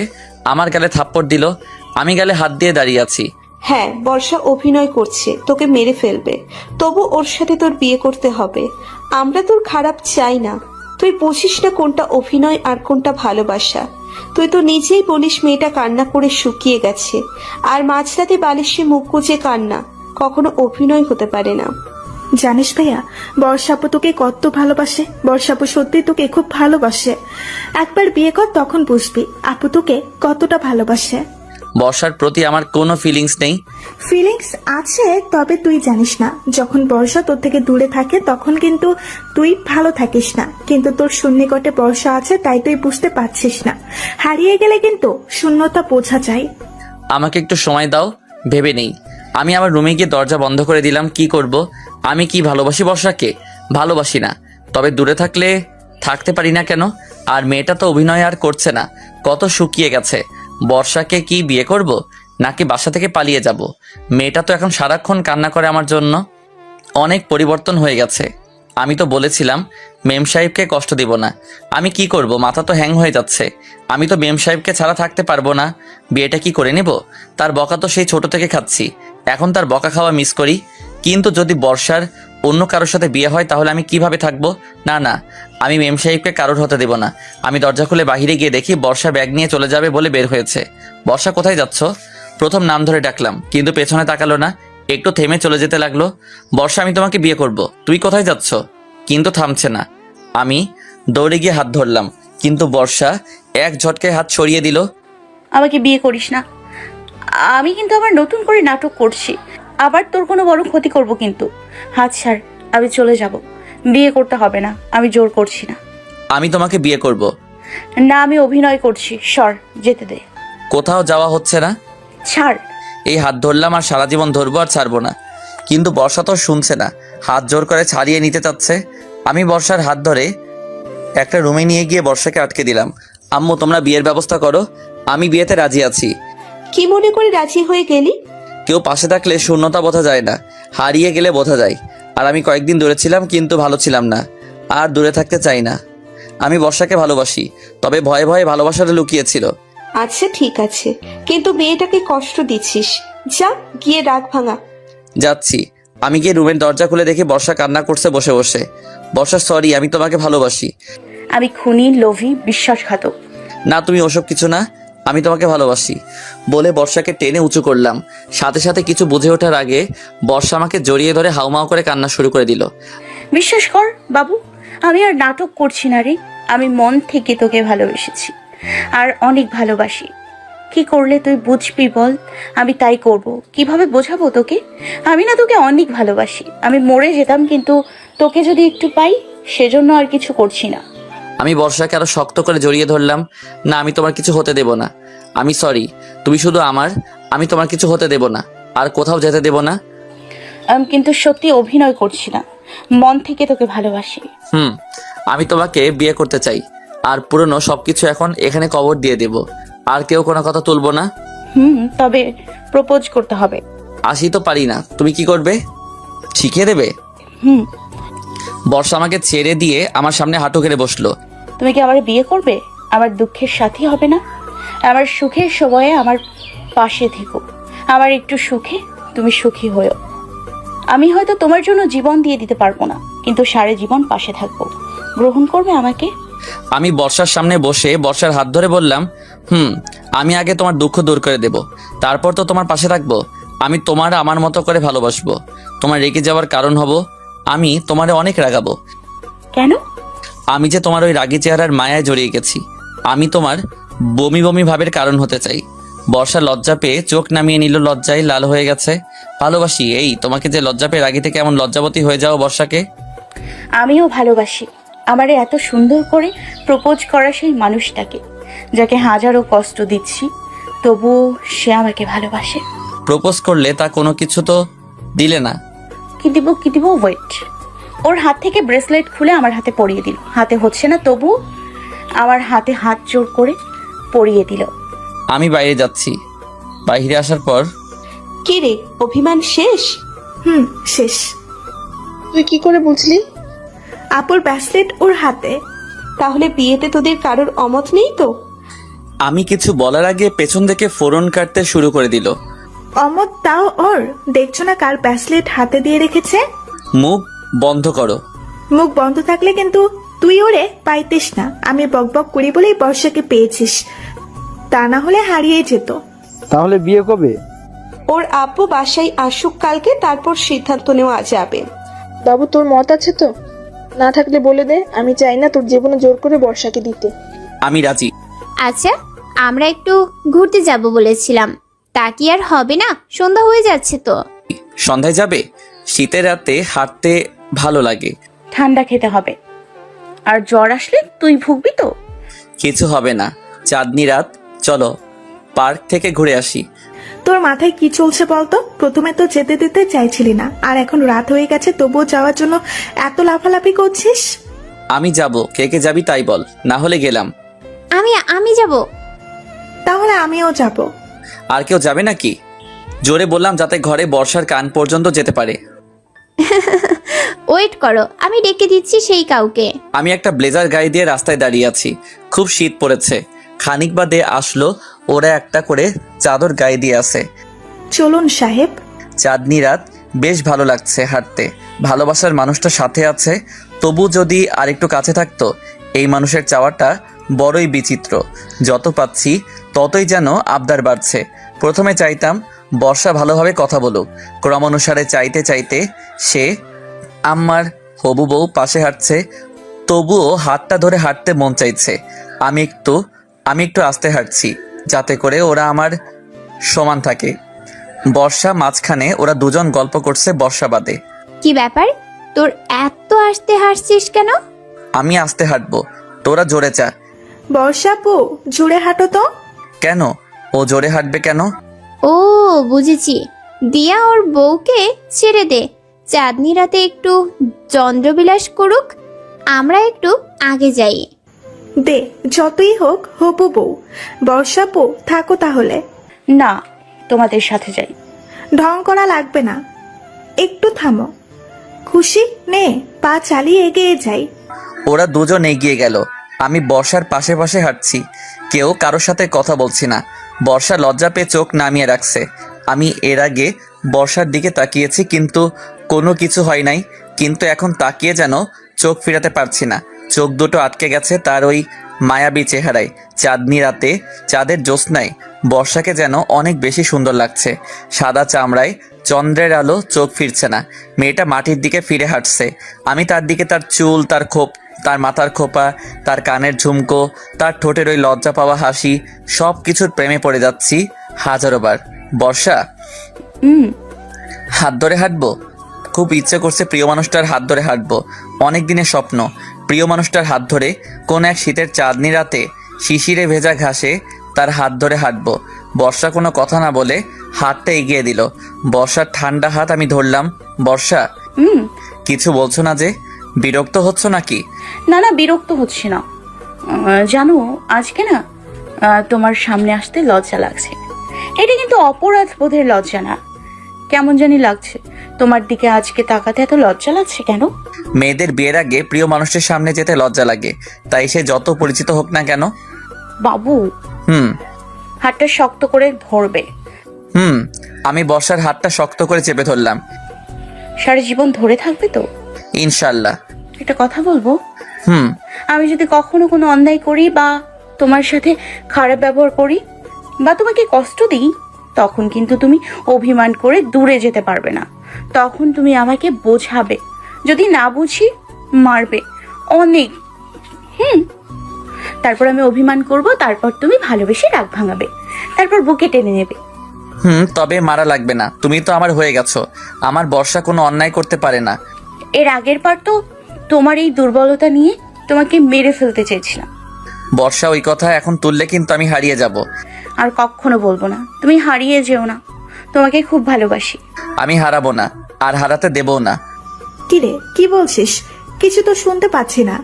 আমার গালে থাপ্পড় দিল। আমি গালে হাত দিয়ে দাঁড়িয়ে আছি। হ্যাঁ, বর্ষা অভিনয় করছে, তোকে মেরে ফেলবে। তবু ওর সাথে তোর বিয়ে করতে হবে। আমরা তোর খারাপ চাই না। তুই বুঝিস না কোনটা অভিনয় আর কোনটা ভালোবাসা। তুই তো নিজেই বলিস মেয়েটা কান্না করে শুকিয়ে গেছে, আর মাঝরাতে বালিশে মুখ গুজে কান্না কখনো অভিনয় হতে পারে না। জানিস ভাইয়া, বর্ষাপু তোকে কত ভালোবাসে। বর্ষাপু সত্যি তোকে খুব ভালোবাসে। একবার বিয়ে কর, তখন বুঝবি আপু তোকে কতটা ভালোবাসে। বর্ষার প্রতি আমার কোনো ফিলিংস নেই। ফিলিংস আছে, তবে তুই জানিস না। যখন বর্ষা তোর থেকে দূরে থাকে তখন কিন্তু তুই ভালো থাকিস না, কিন্তু তোর সন্নিকটে বর্ষা আছে তাই তুই বুঝতে পারছিস না। হারিয়ে গেলে কিন্তু শূন্যতা বোঝা যায়। আমাকে একটু সময় দাও, ভেবে নেই। আমি আমার রুমে গিয়ে দরজা বন্ধ করে দিলাম। কি করব? আমি কি ভালোবাসি বর্ষাকে? ভালোবাসি না। তবে দূরে থাকলে থাকতে পারি না কেন? আর মেয়েটা তো অভিনয় আর করছে না, কত শুকিয়ে গেছে। বর্ষাকে কি বিয়ে করব, নাকি বাসা থেকে পালিয়ে যাব? মেয়েটা তো এখন সারাক্ষণ কান্না করে আমার জন্য। অনেক পরিবর্তন হয়ে গেছে। আমি তো বলেছিলাম মেম সাহেবকে কষ্ট দিব না। আমি কি করব? মাথা তো হ্যাং হয়ে যাচ্ছে। আমি তো মেম সাহেবকে ছাড়া থাকতে পারবো না। বিয়েটা কি করে নেব? তার বকা তো সেই ছোট থেকে খাচ্ছি, এখন তার বকা খাওয়া মিস করি। কিন্তু যদি বর্ষার অন্য কারোর সাথে বিয়ে হয় তাহলে আমি কিভাবে থাকবো? না না, আমি মেম সাহেবকে কারোর হতে দেব না। আমি দরজা খুলে বাহিরে গিয়ে দেখি বর্ষা ব্যাগ নিয়ে চলে যাবে বলে বের হয়েছে। বর্ষা, কোথায় যাচ্ছ? প্রথম নাম ধরে ডাকলাম, কিন্তু পেছনে তাকালো না, একটু থেমে চলে যেতে লাগলো। বর্ষা, আমি তোমাকে বিয়ে করব, তুই কোথায় যাচ্ছ? কিন্তু থামছে না। আমি দৌড়ে গিয়ে হাত ধরলাম, কিন্তু বর্ষা এক ঝটকায় হাত সরিয়ে দিল। আমাকে বিয়ে করিস না। আমি কিন্তু আবার নতুন করে নাটক করছি, আবার তোর কোনো বড় ক্ষতি করব কিন্তু। হাত ছাড়, আমি চলে যাব। বিয়ে করতে হবে না, আমি জোর করছি না। আমি তোমাকে বিয়ে করব না, আমি অভিনয় করছি। সর, যেতে দে। কোথাও যাওয়া হচ্ছে না। ছাড়। এই হাত ধরলাম আর সারা জীবন ধরবো, আর ছাড়বো না। কিন্তু বর্ষা তো শুনছে না, হাত জোর করে ছাড়িয়ে নিতে চাচ্ছে। আমি বর্ষার হাত ধরে একটা রুমে নিয়ে গিয়ে বর্ষাকে আটকে দিলাম। আম্মু, তোমরা বিয়ের ব্যবস্থা করো, আমি বিয়েতে রাজি আছি। কি মনে করে রাজি হয়ে গেলি? কেউ পাশে থাকলে শূন্যতা বোঝা যায় না, হারিয়ে গেলে বোঝা যায়। আর আমি কয়েকদিন দূরে ছিলাম, কিন্তু ভালো ছিলাম না। আর দূরে থাকতে চাই না। আমি বর্ষাকে ভালোবাসি, তবে ভয়ে ভয়ে ভালোবাসাটা লুকিয়েছিল। আচ্ছা ঠিক আছে, কিন্তু মেয়েটাকে কষ্ট দিচ্ছিস। যা গিয়ে রাগ ভাঙা। যাচ্ছি। আমি গিয়ে রুমের দরজা খুলে দেখি বর্ষা কান্না করছে বসে বসে। বর্ষা, সরি, আমি তোমাকে ভালোবাসি। আমি খুনি, লোভী, বিশ্বাসঘাতক। না, তুমি ওসব কিছু না, আমি তোমাকে ভালোবাসি বলে বর্ষাকে টেনে উঁচু করলাম। সাথে সাথে কিছু বুঝে ওঠার আগে বর্ষা আমাকে জড়িয়ে ধরে হাউমাউ করে কান্না শুরু করে দিল। বিশ্বাস কর বাবু, আমি আর নাটক করছি না রে। আমি মন থেকে তোকে ভালোবেসেছি, আর অনেক ভালোবাসি। কি করলে তুই বুঝবি বল? আমি তাই করব। কিভাবে বোঝাবো তোকে? আমি না তোকে অনেক ভালোবাসি। আমি মরে যেতাম, কিন্তু তোকে যদি একটু পাই, সেজন্য আর কিছু করছি না। আমি বর্ষাকে আরো শক্ত করে জড়িয়ে ধরলাম। না, আমি তোমার কিছু হতে দেব না। আমি সরি, তুমি শুধু আমার। আমি তোমার কিছু হতে দেব না, আর কোথাও যেতে দেব না। আমি কিন্তু সত্যি অভিনয় করছি না, মন থেকে তোকে ভালোবাসি। আমি তোমাকে বিয়ে করতে চাই, আর পুরনো সবকিছু এখন এখানে কবর দিয়ে দেব। আর কেউ কোনো কথা তুলবো না। তবে প্রপোজ করতে হবে। আসি তো পারি না, তুমি কি করবে? শিখিয়ে দেবে? বর্ষা আমাকে ছেড়ে দিয়ে আমার সামনে হাঁটু গেড়ে বসলো। তুমি কি আমার বিয়ে করবে? আমার দুঃখের সাথী হবে না? আমার সুখের সময়ে আমার পাশে থেকো। আমার একটু সুখে তুমি সুখী হয়েও। আমি হয়তো তোমার জন্য জীবন দিয়ে দিতে পারবো না, কিন্তু সারা জীবন পাশে থাকবো। গ্রহণ করবে আমাকে? আমি বর্ষার সামনে বসে বর্ষার হাত ধরে বললাম, আমি আগে তোমার দুঃখ দূর করে দেব, তারপর তো তোমার পাশে থাকবো। আমি তোমার আমার মতো করে ভালোবাসবো। তোমার রেগে যাওয়ার কারণ হব। আমি তোমারে অনেক রাগাবো। কেন? আমি যে তোমার ওই রাগী চেহারার মায়ায় জড়িয়ে গেছি। আমি তোমার বমি বমি ভাবের কারণ হতে চাই। বর্ষা লজ্জা পেয়ে চোখ নামিয়ে নিল, লজ্জায় লাল হয়ে গেছে। ভালোবাসি এই তোমাকে, যে লজ্জা পেয়ে রাগি থেকে এমন লজ্জাবতী হয়ে যাও বর্ষাকে। আমিও ভালোবাসি আমারে এত সুন্দর করে প্রপোজ করা সেই মানুষটাকে, যাকে হাজারো কষ্ট দিচ্ছি, তবুও সে আমাকে ভালোবাসে। প্রপোজ করলে তা কোনো কিছু তো দিলে না। কি দিব ওয়েট। ওর হাত থেকে ব্রেসলেট খুলে আমার হাতে পরিয়ে দিল। হাতে হচ্ছে না, তবু আমার হাতে হাত জোর করে পরিয়ে দিল। আমি বাইরে যাচ্ছি। বাইরে আসার পর, কি রে, অভিমান শেষ? শেষ। তুই কি করে বুঝলি? আপুর ব্রেসলেট ওর হাতে। তাহলে বিয়েতে তোদের কারোর অমত নেই তো? আমি কিছু বলার আগে পেছন থেকে ফোরন কাটতে শুরু করে দিল। অমত তাও ওর? দেখছো না কার ব্রেসলেট হাতে দিয়ে রেখেছে? মুখ বন্ধ করো। মুখ বন্ধ থাকলে কিন্তু তুই ওরে পাইতিস না। আমি বকবক করি বলেই বর্ষাকে পেয়েছিস, তা না হলে হারিয়ে যেত। তাহলে বিয়ে কবে? ওর আব্বু বাসায় আসুক কালকে, তারপর সিদ্ধান্ত নেওয়া যাবে। বাবু, তোর মত আছে তো? না থাকলে বলে দে, আমি চাই না তোর জীবনে জোর করে বর্ষাকে দিতে। আমি রাজি। আচ্ছা, আমরা একটু ঘুরতে যাব বলেছিলাম, তা কি আর হবে না? সন্ধ্যা হয়ে যাচ্ছে তো। সন্ধ্যায় যাবে? শীতের রাতে হাঁটতে ভালো লাগে। ঠান্ডা খেতে হবে, আর জ্বর আসলে তুই ভুগবি তো। কিছু হবে না, চাঁদনি রাত। চলো পার্ক থেকে ঘুরে আসি। তোর মাথায় কি চলছে বলতো? প্রথমে তো যেতে দিতে চাইছিলি না, আর এখন রাত হয়ে গেছে তবুও যাওয়ার জন্য এত লাফালাফি করছিস। আমি যাব, কে কে যাবি তাই বল, না হলে গেলাম। আমি যাব। তাহলে আমিও যাব। আর কেউ যাবে নাকি? জোরে বললাম যাতে ঘরে বর্ষার কান পর্যন্ত যেতে পারে। ওয়েট করো, আমি ডেকে দিচ্ছি সেই কাউকে। আমি একটা ব্লেজার গায়ে দিয়ে রাস্তায় দাঁড়িয়ে আছি। খুব শীত পড়েছে। খানিক বাদে আসলো ওরা একটা করে চাদর গায়ে দিয়ে আছে। চলুন সাহেব। চাঁদনি রাত, বেশ ভালো লাগছে হাঁটতে। ভালোবাসার মানুষটা সাথে আছে, তবু যদি আরেকটু কাছে থাকতো। এই মানুষের চাওয়াটা বড়ই বিচিত্র। যত পাচ্ছি ততই যেন আবদার বাড়ছে। প্রথমে চাইতাম বর্ষা ভালোভাবে কথা বলুক, ক্রমানুসারে চাইতে চাইতে সে আমার হবু বউ পাশে হাঁটছে, তবুও হাতটা ধরে হাঁটতে মন চাইছে। আমি একটু আস্তে হাঁটছি, যাতে করে ওরা আমার সমান থাকে। বর্ষা মাঝখানে, ওরা দুজন গল্প করছে বর্ষা বাদে। কি ব্যাপার, তোর এত আস্তে হাসছিস কেন? আমি আস্তে হাঁটবো, তোরা জোরে চা। বর্ষাপু, জুড়ে হাঁটো তো। কেন? ও জোরে হাঁটবে কেন? ও বুঝেছি, দিয়া ওর বউকে ছেড়ে দে, চাঁদনি রাতে একটু চন্দ্রবিলাস করুক, আমরা একটু আগে যাই। দে, যতই হোক হবু বউ। বর্ষাপু, থাকো তাহলে। না, তোমাদের সাথে যাই। ঢং করা লাগবে না, একটু থামো। খুশি? নে, পা চালিয়ে এগিয়ে যাই। ওরা দুজন এগিয়ে গেল। আমি বর্ষার পাশে পাশে হাঁটছি, কেউ কারোর সাথে কথা বলছি না। বর্ষা লজ্জা পেয়ে চোখ নামিয়ে রাখছে। আমি এর আগে বর্ষার দিকে তাকিয়েছি, কিন্তু কোনো কিছু হয় নাই। কিন্তু এখন তাকিয়ে যেন চোখ ফিরাতে পারছি না। চোখ দুটো আটকে গেছে তার ওই মায়াবী চেহারায়। চাঁদনি রাতে চাঁদের জ্যোৎস্নায় বর্ষাকে যেন অনেক বেশি সুন্দর লাগছে। সাদা চামড়ায় চন্দ্রের আলো, চোখ ফিরছে না। মেয়েটা মাটির দিকে ফিরে হাঁটছে। আমি তার দিকে, তার চুল, তার মাথার খোপা, তার কানের ঝুমকো, তার ঠোঁটের ওই লজ্জা পাওয়া হাসি, সব কিছুর প্রেমে পড়ে যাচ্ছি হাজারো বার। বর্ষা, হাত ধরে হাঁটবো? খুব ইচ্ছে করছে প্রিয় মানুষটার হাত ধরে হাঁটবো। অনেক দিনের স্বপ্ন, প্রিয় মানুষটার হাত ধরে কোন এক শীতের চাঁদনি রাতে শিশিরে ভেজা ঘাসে তার হাত ধরে হাঁটবো। বর্ষা কোনো কথা না বলে হাতটা এগিয়ে দিল। বর্ষার ঠান্ডা হাত আমি ধরলাম। বর্ষা, কিছু বলছো না যে? বিরক্ত হচ্ছ নাকি? না না, বিরক্ত হচ্ছি না। জানো, আজকে না তোমার সামনে আসতে লজ্জা লাগছে। এটা কিন্তু অপরাধ বোধের লজ্জা না, কেমন জানি লাগছে। তোমার দিকে আজকে তাকাতে এত লজ্জা লাগছে কেন? মেয়েদের বিয়ের আগে প্রিয় মানুষের সামনে যেতে লজ্জা লাগে, তাই সে যত পরিচিত হোক না কেন। বাবু, হুম হাতটা শক্ত করে ধরবে। আমি বর্ষার হাতটা শক্ত করে চেপে ধরলাম। সারা জীবন ধরে থাকবে তো? ইনশাল্লাহ। একটা কথা বলবো, আমি যদি কখনো কোনো অন্যায় করি বা তোমার সাথে খারাপ ব্যবহার করি বা তোমাকে কষ্ট দিই, তখন কিন্তু তুমি অভিমান করে দূরে যেতে পারবে না। তখন তুমি আমাকে বোঝাবে, যদি না বুঝি মারবে অনেক। তারপর আমি অভিমান করব, তারপর তুমি ভালোবেসে রাগ ভাঙাবে, তারপর বুকে টেনে নেবে। তবে মারা লাগবে না, তুমি তো আমার হয়ে গেছো। আমার বর্ষা কোনো অন্যায় করতে পারে না। এর আগের বার তো তোমার এই দুর্বলতা নিয়ে তোমাকে মেরে ফেলতে চেয়েছিলাম। বর্ষা, ওই কথা এখন তুললে কিন্তু আমি হারিয়ে যাব। আর কখনো বলবো না, তুমি হারিয়ে যেও না। তোমাকে খুব ভালোবাসি। আমি হারাবো না, আর হারাতে দেবও না। কিরে, কি বলছিস? কিছু তো শুনতে পাচ্ছি না।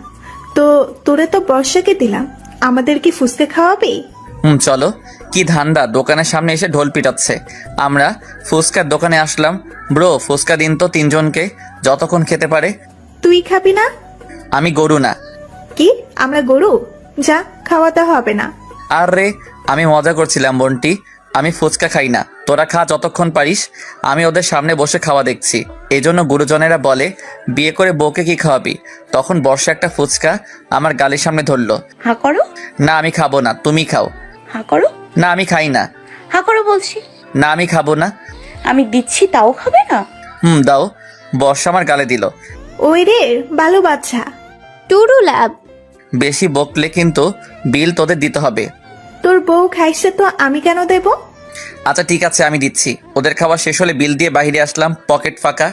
তো তোরে তো বর্ষাকে দিলাম, আমাদের কি ফুসকে খাওয়াবি? চলো। কি ধান্দা, দোকানের সামনে এসে ঢোল পিটাচ্ছে। আমরা ফুচকার দোকানে আসলাম। ব্রো, ফুচকা দিন তো তিনজনকে, যতক্ষণ খেতে পারে। তুই খাবি না? আমি গরু না। কি, আমরা গরু? যা, খাওয়াতে হবে না। আরে আমি মজা করছিলাম বন্টি, আমি ফুচকা খাই না। তোরা খা যতক্ষণ পারিস, আমি ওদের সামনে বসে খাওয়া দেখছি। এই জন্য গুরুজনেরা বলে, বিয়ে করে বউকে কি খাওয়াবি। তখন বর্ষা একটা ফুচকা আমার গালের সামনে ধরলো। হা করো। না, আমি খাবো না, তুমি খাও। হা করো। না, আমি খাই না। হা করো বলছি। না, আমি খাবো না। আমি দিচ্ছি, তাও খাবে না? দাও। বর্ষা আমার গালে দিল। ওই রে, ভালো বাচ্চা। টুরু লাভ। বেশি বকলে কিন্তু বিল তোদের দিতে হবে। তোর বউ খাইছে তো আমি কেন দেব? আচ্ছা ঠিক আছে, আমি দিচ্ছি। ওদের খাওয়া শেষ হলে বিল দিয়ে বাইরে আসলাম, পকেট ফাঁকা।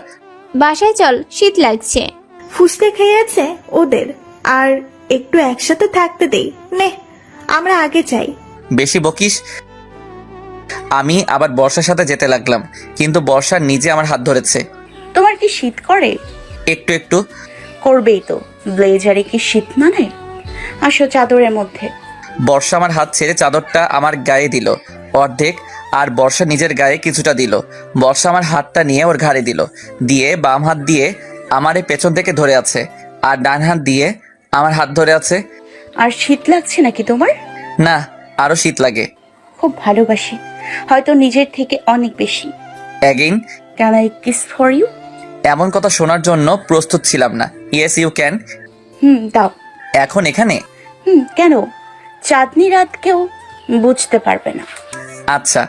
বাসায় চল, শীত লাগছে। ফুসকে খেয়েছে ওদের, আর একটু একসাথে থাকতে দেই। নে, আমরা আগে যাই। বেশি বকিস। আমি আবার বর্ষার সাথে যেতে লাগলাম, কিন্তু বর্ষা নিজে আমার হাত ধরেছে। তোমার কি শীত করে? একটু একটু। করবেই তো, ব্লেজারে কি শীত মানে? আসো চাদরের মধ্যে। বর্ষা আমার হাত ছেড়ে চাদরটা আমার গায়ে দিল অর্ধেক, আর বর্ষা নিজের গায়ে কিছুটা দিল। বর্ষা আমার হাতটা নিয়ে ওর ঘাড়ে দিল, দিয়ে বাম হাত দিয়ে আমারে পেছন থেকে ধরে আছে, আর ডান হাত দিয়ে আমার হাত ধরে আছে। আর শীত লাগছে নাকি তোমার? না, আরো শীত লাগে। খুব ভালোবাসি, হয়তো নিজের থেকে অনেক বেশি। Again? Can I kiss for you? এমন কথা শোনার জন্য প্রস্তুত ছিলাম না। Yes you can. দাও। এখন এখানে? কেন? চাঁদনি রাত কেউ বুঝতে পারবে না। আচ্ছা।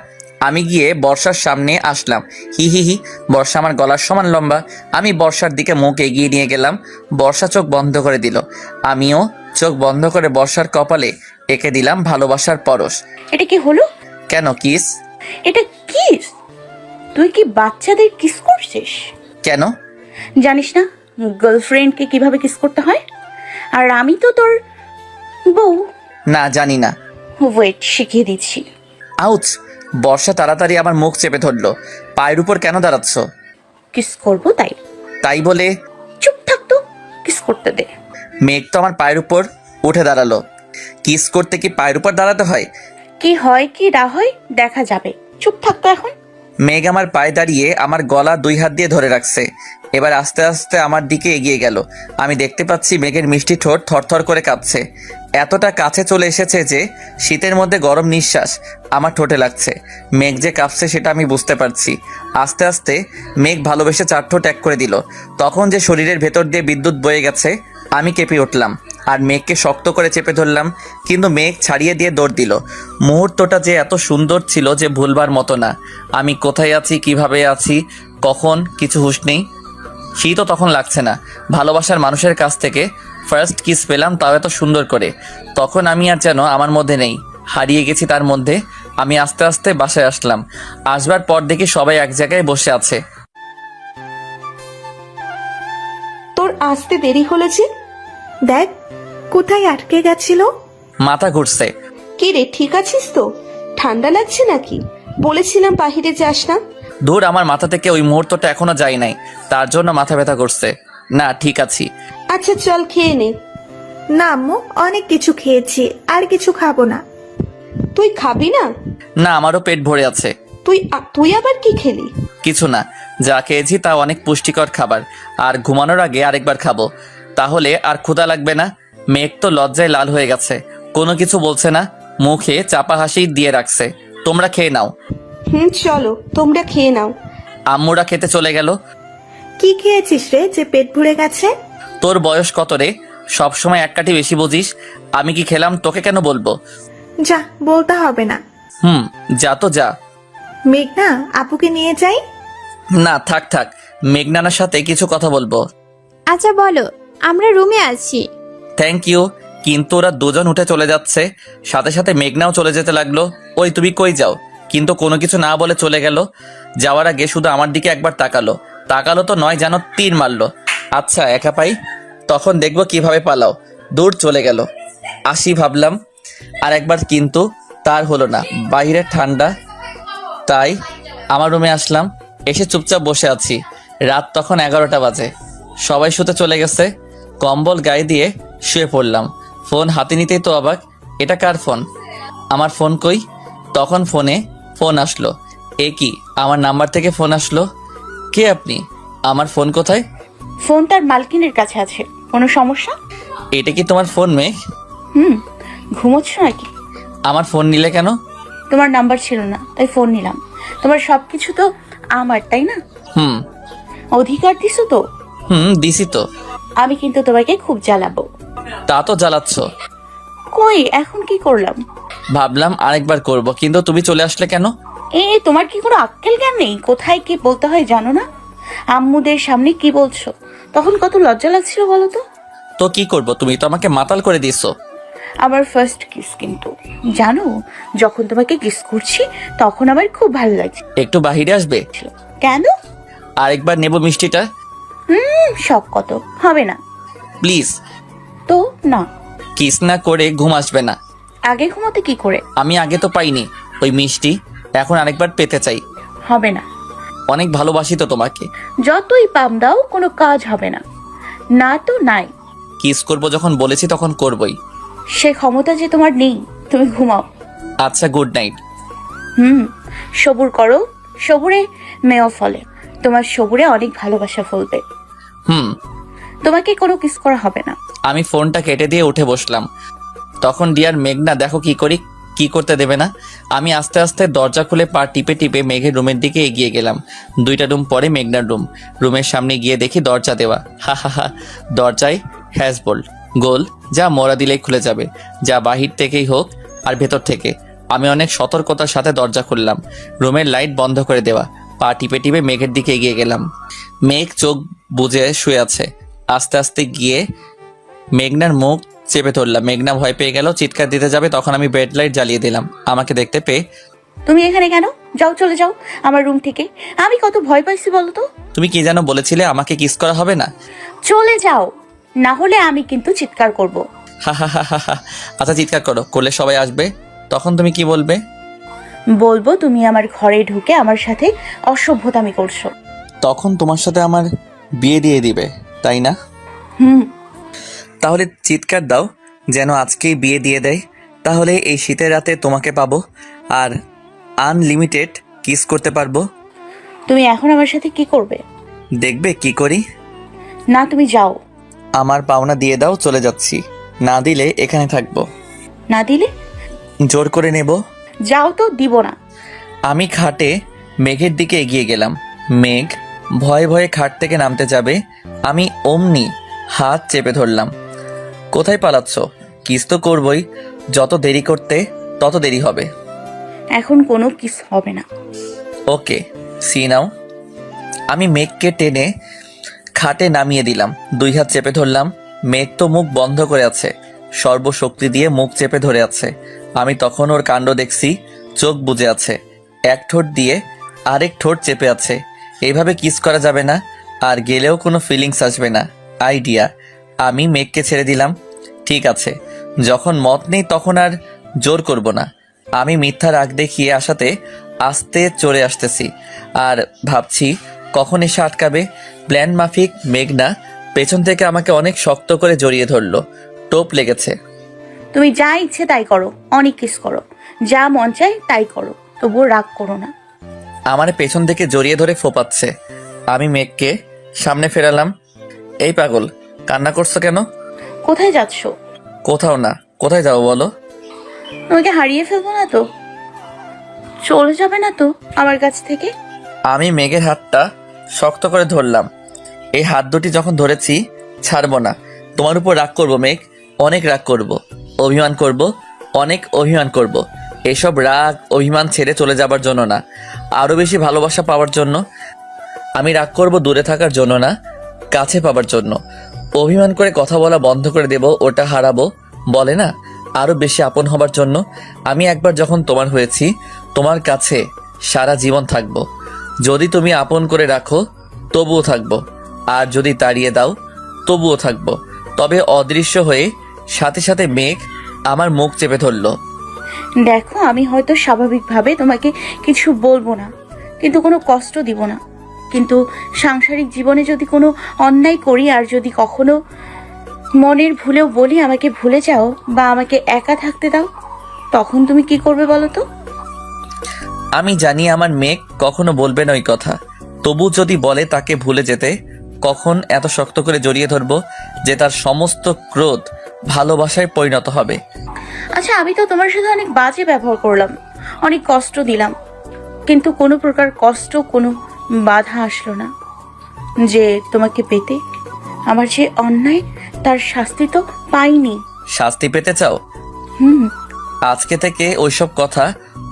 আমি গিয়ে বর্ষার সামনে আসলাম। হি হি হি। বর্ষা আমার গলার সমান লম্বা। আমি বর্ষার দিকে মুখ এগিয়ে নিয়ে গেলাম। বর্ষা চোখ বন্ধ করে দিল। আমিও চোখ বন্ধ করে বর্ষার কপালে এঁকে দিলাম ভালোবাসার পরশ। এটা কি হলো? কেন কিস? এটা কিস? তুই কি বাচ্চাদের কিস করছিস? কেন? জানিস না গার্লফ্রেন্ডকে কিভাবে কিস করতে হয়? আর আমি তো তোর বউ। না, জানি না। ওয়েট, শিখিয়ে দিচ্ছি। আউচ! বর্ষা তাড়াতাড়ি আমার মুখ চেপে ধরলো। পায়ের উপর কেন দাঁড়াচ্ছ? কিস করবো তাই। তাই বলে? চুপ থাকতো, কিস করতে দে। মেঘ তো আমার পায়ের উপর উঠে দাঁড়ালো। কিস করতে কি পায়ের উপর দাঁড়াতে হয়? কি হয় কি না হয় দেখা যাবে, চুপ থাকতো এখন। মেঘ আমার পায়ে দাঁড়িয়ে আমার গলা 2 হাত দিয়ে ধরে রাখছে। এবার আস্তে আস্তে আমার দিকে এগিয়ে গেল। আমি দেখতে পাচ্ছি মেঘের মিষ্টি ঠোঁট থরথর করে কাঁপছে। এতটা কাছে চলে এসেছে যে শীতের মধ্যে গরম নিঃশ্বাস আমার ঠোঁটে লাগছে। মেঘ যে কাঁপছে সেটা আমি বুঝতে পারছি। আস্তে আস্তে মেঘ ভালোবেসে 4 ঠোঁট এক করে দিল। তখন যে শরীরের ভেতর দিয়ে বিদ্যুৎ বয়ে গেছে, আমি কেঁপে উঠলাম আর মেঘকে শক্ত করে চেপে ধরলাম, কিন্তু মেঘ ছাড়িয়ে দিয়ে দৌড় দিল। মুহূর্তটা যে এত সুন্দর ছিল যে ভুলবার মতো না। আমি কোথায় আছি, কিভাবে আছি, কখন, কিছু হুঁশ নেই। শীতও তখন লাগছে না। ভালোবাসার মানুষের কাছ থেকে ফার্স্ট কিস পেলাম, তাও এত সুন্দর করে। তখন আমি আর যেন আমার মধ্যে নেই, হারিয়ে গেছি তার মধ্যে। আমি আস্তে আস্তে বাসায় আসলাম। আসবার পর দেখি সবাই এক জায়গায় বসে আছে। তোর আসতে দেরি হলো যে? দেখ কোথায় আটকে গেছিল। মাথা ঘুরছে। কি রে, ঠিক আছিস তো? ঠান্ডা লাগছে নাকি? বলেছিলাম বাহিরে যাস না। দূর, আমার মাথা থেকে ওই মুহূর্তটা এখনো যায় নাই, তার জন্য মাথা ব্যথা করছে। না, ঠিক আছি। আচ্ছা চল খেয়ে নে। না আম্মু, অনেক কিছু খেয়েছি, আর কিছু খাবো না। তুই খাবি না? না, আমারও পেট ভরে আছে। তুই আবার কি খেলি? কিছু না, যা খেয়েছি তা অনেক পুষ্টিকর খাবার। আর ঘুমানোর আগে আরেকবার খাবো, তাহলে আর ক্ষুধা লাগবে না। মেঘ তো লজ্জায় লাল হয়ে গেছে, কোনো কিছু বলছে না, মুখে চাপা হাসি দিয়ে রাখছে। তোমরা খেয়ে নাও। চলো তোমরা খেয়ে নাও। আম্মুরা খেতে চলে গেল। কি খেয়েছিস রে যে পেট ভরে গেছে? তোর বয়স কত রে? সবসময় এক কাঠি বেশি বুঝিস। আমি কি খেলাম তোকে কেন বলবো? যা, বলতে হবে না। যা তো যা। মেঘনা, আপুকে নিয়ে যাই। না, থাক থাক, মেঘনানার সাথে কিছু কথা বলবো। আচ্ছা বলো, আমরা রুমে আছি। Thank you. কিন্তু ওরা দুজন উঠে চলে যাচ্ছে, সাথে সাথে মেঘনাও চলে যেতে লাগলো। ওই তুমি কই যাও? কিন্তু কোনো কিছু না বলে চলে গেল। যাওয়ার আগে শুধু আমার দিকে একবার তাকালো তো নয়, যেন তীর মারলো। আচ্ছা একা পাই, তখন দেখবো কিভাবে পালাও। দূর চলে গেল। আসি ভাবলাম আর একবার, কিন্তু তার হলো না। বাইরে ঠান্ডা, তাই আমার রুমে আসলাম। এসে চুপচাপ বসে আছি। রাত তখন 11টা বাজে। সবাই শুতে চলে গেছে। কম্বল গায়ে দিয়ে শুয়ে পড়লাম। ফোন হাতে নিতেই তো অবাক, এটা কার ফোন? আমার ফোন কই? তখন ফোন আসলো। এ কি, আমার নাম্বার থেকে ফোন আসলো? কে আপনি? আমার ফোন কোথায়? ফোন তার মালকিনের কাছে আছে। কোনো সমস্যা? এটা কি তোমার ফোন মেঘ? ঘুমোচ্ছ নাকি? আমার ফোন নিলে কেন? তোমার নাম্বার ছিল না তাই ফোন নিলাম। তোমার সবকিছু তো আমার, তাই না? অধিকার দিছো তো? দিছি তো। আমি কিন্তু তোমাকে খুব জ্বালাবো। তা তো জ্বালাচ্ছ। কই, এখন কি করলাম? ভাবলাম আরেকবার করব, কিন্তু তুমি চলে আসলে কেন? তোমার কি কোনো আক্কেল জ্ঞান নেই? কোথায় কি বলতে হয় জানো না? আম্মুদের সামনে কি বলছো? তখন কত লজ্জা লাগছিল বলো তো? তো কি করব, তুমি তো আমাকে মাতাল করে দিছো। আমার ফার্স্ট কিস কিন্তু, জানো, যখন তোমাকে কিস করছি তখন আমার খুব ভালো লাগছে। একটু বাহিরে আসবে? কেন? আরেকবার নেব মিষ্টিটা। শখ কত, হবে না প্লিজ। তো না। কিস না করে ঘুম আসবে না। আগে ঘুমোতে কি করে? আমি আগে তো পাইনি ওই মিষ্টি, এখন আরেকবার পেতে চাই। হবে না। অনেক ভালোবাসি তো তোমাকে। যতই পাম দাও কোনো কাজ হবে না। না তো নাই। কিস করব যখন বলেছি তখন করবই। সে ক্ষমতা যে তোমার নেই। তুমি ঘুমাও। আচ্ছা, গুড নাইট। সবুর করো, সবুরে মেয়েও ফলে। তোমার সবুরে অনেক ভালোবাসা ফলবে। তোমাকে কোনো কিস করা হবে না। আমি ফোনটা কেটে দিয়ে উঠে বসলাম। তখন ডিয়ার মেঘনা দেখো কি করি, কি করতে দেবে না। আমি আস্তে আস্তে দরজা খুলে পা টিপে টিপে মেঘের রুমের দিকে এগিয়ে গেলাম। 2টা রুম পরে মেঘনার রুম। রুমের সামনে গিয়ে দেখি দরজা দেওয়া। হা, দরজায় হ্যাজবোল্ট গোল, যা মোড়া দিলেই খুলে যাবে, যা বাহির থেকেই হোক আর ভেতর থেকে। আমি অনেক সতর্কতার সাথে দরজা খুললাম। রুমের লাইট বন্ধ করে দেওয়া। পা টিপে টিপে মেঘের দিকে এগিয়ে গেলাম। মেঘ চোখ বুজে শুয়ে আছে। আস্তে আস্তে গিয়ে মেঘনার মুখ চেপে ধরলাম। মেঘনা ভয় পেয়ে গেল, চিৎকার দিতে যাবে, তখন আমি বেড লাইট জ্বালিয়ে দিলাম। আমাকে দেখতে পেয়ে, তুমি এখানে কেন? যাও, চলে যাও আমার রুম থেকে। আমি কত ভয় পাইছি বলো তো? তুমি কি যেন বলেছিলে আমাকে কিস করা হবে না? চলে যাও, না হলে আমি কিন্তু চিৎকার করব। হা। আচ্ছা চিৎকার করলে সবাই আসবে, তখন তুমি কি বলবে? বলবো তুমি আমার ঘরে ঢুকে আমার সাথে অসভ্যতামি করছো। তখন তোমার সাথে আমার বিয়ে দিয়ে দিবে, তাই না? তাহলে চিৎকার দাও, যেন আজকেই বিয়ে দিয়ে দেয়। তাহলে এই শীতের রাতে তোমাকে পাবো আর আনলিমিটেড কিস করতে পারবো। তুমি এখন আমার সাথে কি করবে? দেখবে কি করি। না, তুমি যাও। আমার পাওনা দিয়ে দাও, চলে যাচ্ছি। না দিলে এখানে থাকবো। না দিলে? জোর করে নেব। যাও তো, দিব না। আমি খাটে মেঘের দিকে এগিয়ে গেলাম। মেঘ ভয়ে ভয়ে খাট থেকে নামতে যাবে, আমি অমনি হাত চেপে ধরলাম। কোথায় পালাচ্ছ? কিস তো করবই, যত দেরি করতে তত দেরি হবে। এখন কোনো কিস হবে না। ওকে, সি নাও। আমি মেঘকে টেনে খাটে নামিয়ে দিলাম, 2 হাত চেপে ধরলাম। মেঘ তো মুখ বন্ধ করে আছে, সর্বশক্তি দিয়ে মুখ চেপে ধরে আছে। আমি তখন ওর কাণ্ড দেখছি, চোখ বুজে আছে, এক ঠোঁট দিয়ে আরেক ঠোঁট চেপে আছে। এইভাবে কিস করা যাবে না, আর গেলেও কোনো ফিলিংস আসবে না। আইডিয়া। আমি মেঘকে ছেড়ে দিলাম। ঠিক আছে, যখন মত নেই তখন আর জোর করব না। আমি মিথ্যা রাগ দেখিয়ে আসাতে আস্তে চড়ে আসতেছি, আর ভাবছি কখন এসে আটকাবে। প্ল্যান মাফিক মেঘনা পেছন থেকে আমাকে অনেক শক্ত করে জড়িয়ে ধরলো। টোপ লেগেছে। তুমি যা ইচ্ছে তাই করো, অনেক কিস করো, যা মন চায় তাই করো, তবুও রাগ করো না। আমার পেছন থেকে জড়িয়ে ধরে ফোপাচ্ছে। আমি মেঘকে সামনে ফেরালাম। এই পাগল, কান্না করছো কেন? কোথায় যাচ্ছ? কোথাও না। কোথায় যাবো বলো? তোমাকে হারিয়ে ফেলবো না তো? চলে যাবে না তো আমার কাছ থেকে? আমি মেঘের হাতটা শক্ত করে ধরলাম। এই হাত দুটি যখন ধরেছি ছাড়বো না। তোমার উপর রাগ করবো মেঘ, অনেক রাগ করব, অভিমান করব, অনেক অভিমান করব। এসব রাগ অভিমান ছেড়ে চলে যাবার জন্য না, আরো বেশি ভালোবাসা পাওয়ার জন্য। আমি রাগ করব দূরে থাকার জন্য না, কাছে পাবার জন্য। অভিমান করে কথা বলা বন্ধ করে দেব, ওটা হারাবো বলে না, আরো বেশি আপন হবার জন্য। আমি একবার যখন তোমার হয়েছি, তোমার কাছে সারা জীবন থাকবো। যদি তুমি আপন করে রাখো তবুও থাকবো, আর যদি তাড়িয়ে দাও তবুও থাকবো। তবে অদৃশ্য হয়ে সাথে সাথে মেঘ আমার মুখ চেপে ধরলো। দেখো, আমি হয়তো স্বাভাবিকভাবে তোমাকে কিছু বলবো না, কিন্তু কোনো কষ্ট দিব না। কিন্তু সাংসারিক জীবনে যদি কোনো অন্যায় করি, আর যদি কখনো মনের ভুলেও বলি আমাকে ভুলে যাও বা আমাকে একা থাকতে দাও, তখন তুমি কি করবে বলো তো? আমি জানি আমার মেঘ কখনো বলবে না ওই কথা, তবু যদি বলে তাকে ভুলে যেতে, কখন এত শক্ত করে জড়িয়ে ধরবো যে তার সমস্ত ক্রোধ ভালোবাসায় পরিণত হবে। আচ্ছা, আমি তো তোমার সাথে অনেক বাজে ব্যবহার করলাম, অনেক কষ্ট দিলাম, কিন্তু কোনো প্রকার কষ্ট, কোনো বাধা আসলো না যে তোমাকে পেতে। আমার যে অন্যায়, তার শাস্তি তো পাইনি। শাস্তি পেতে চাও? আজকে থেকে ওইসব কথা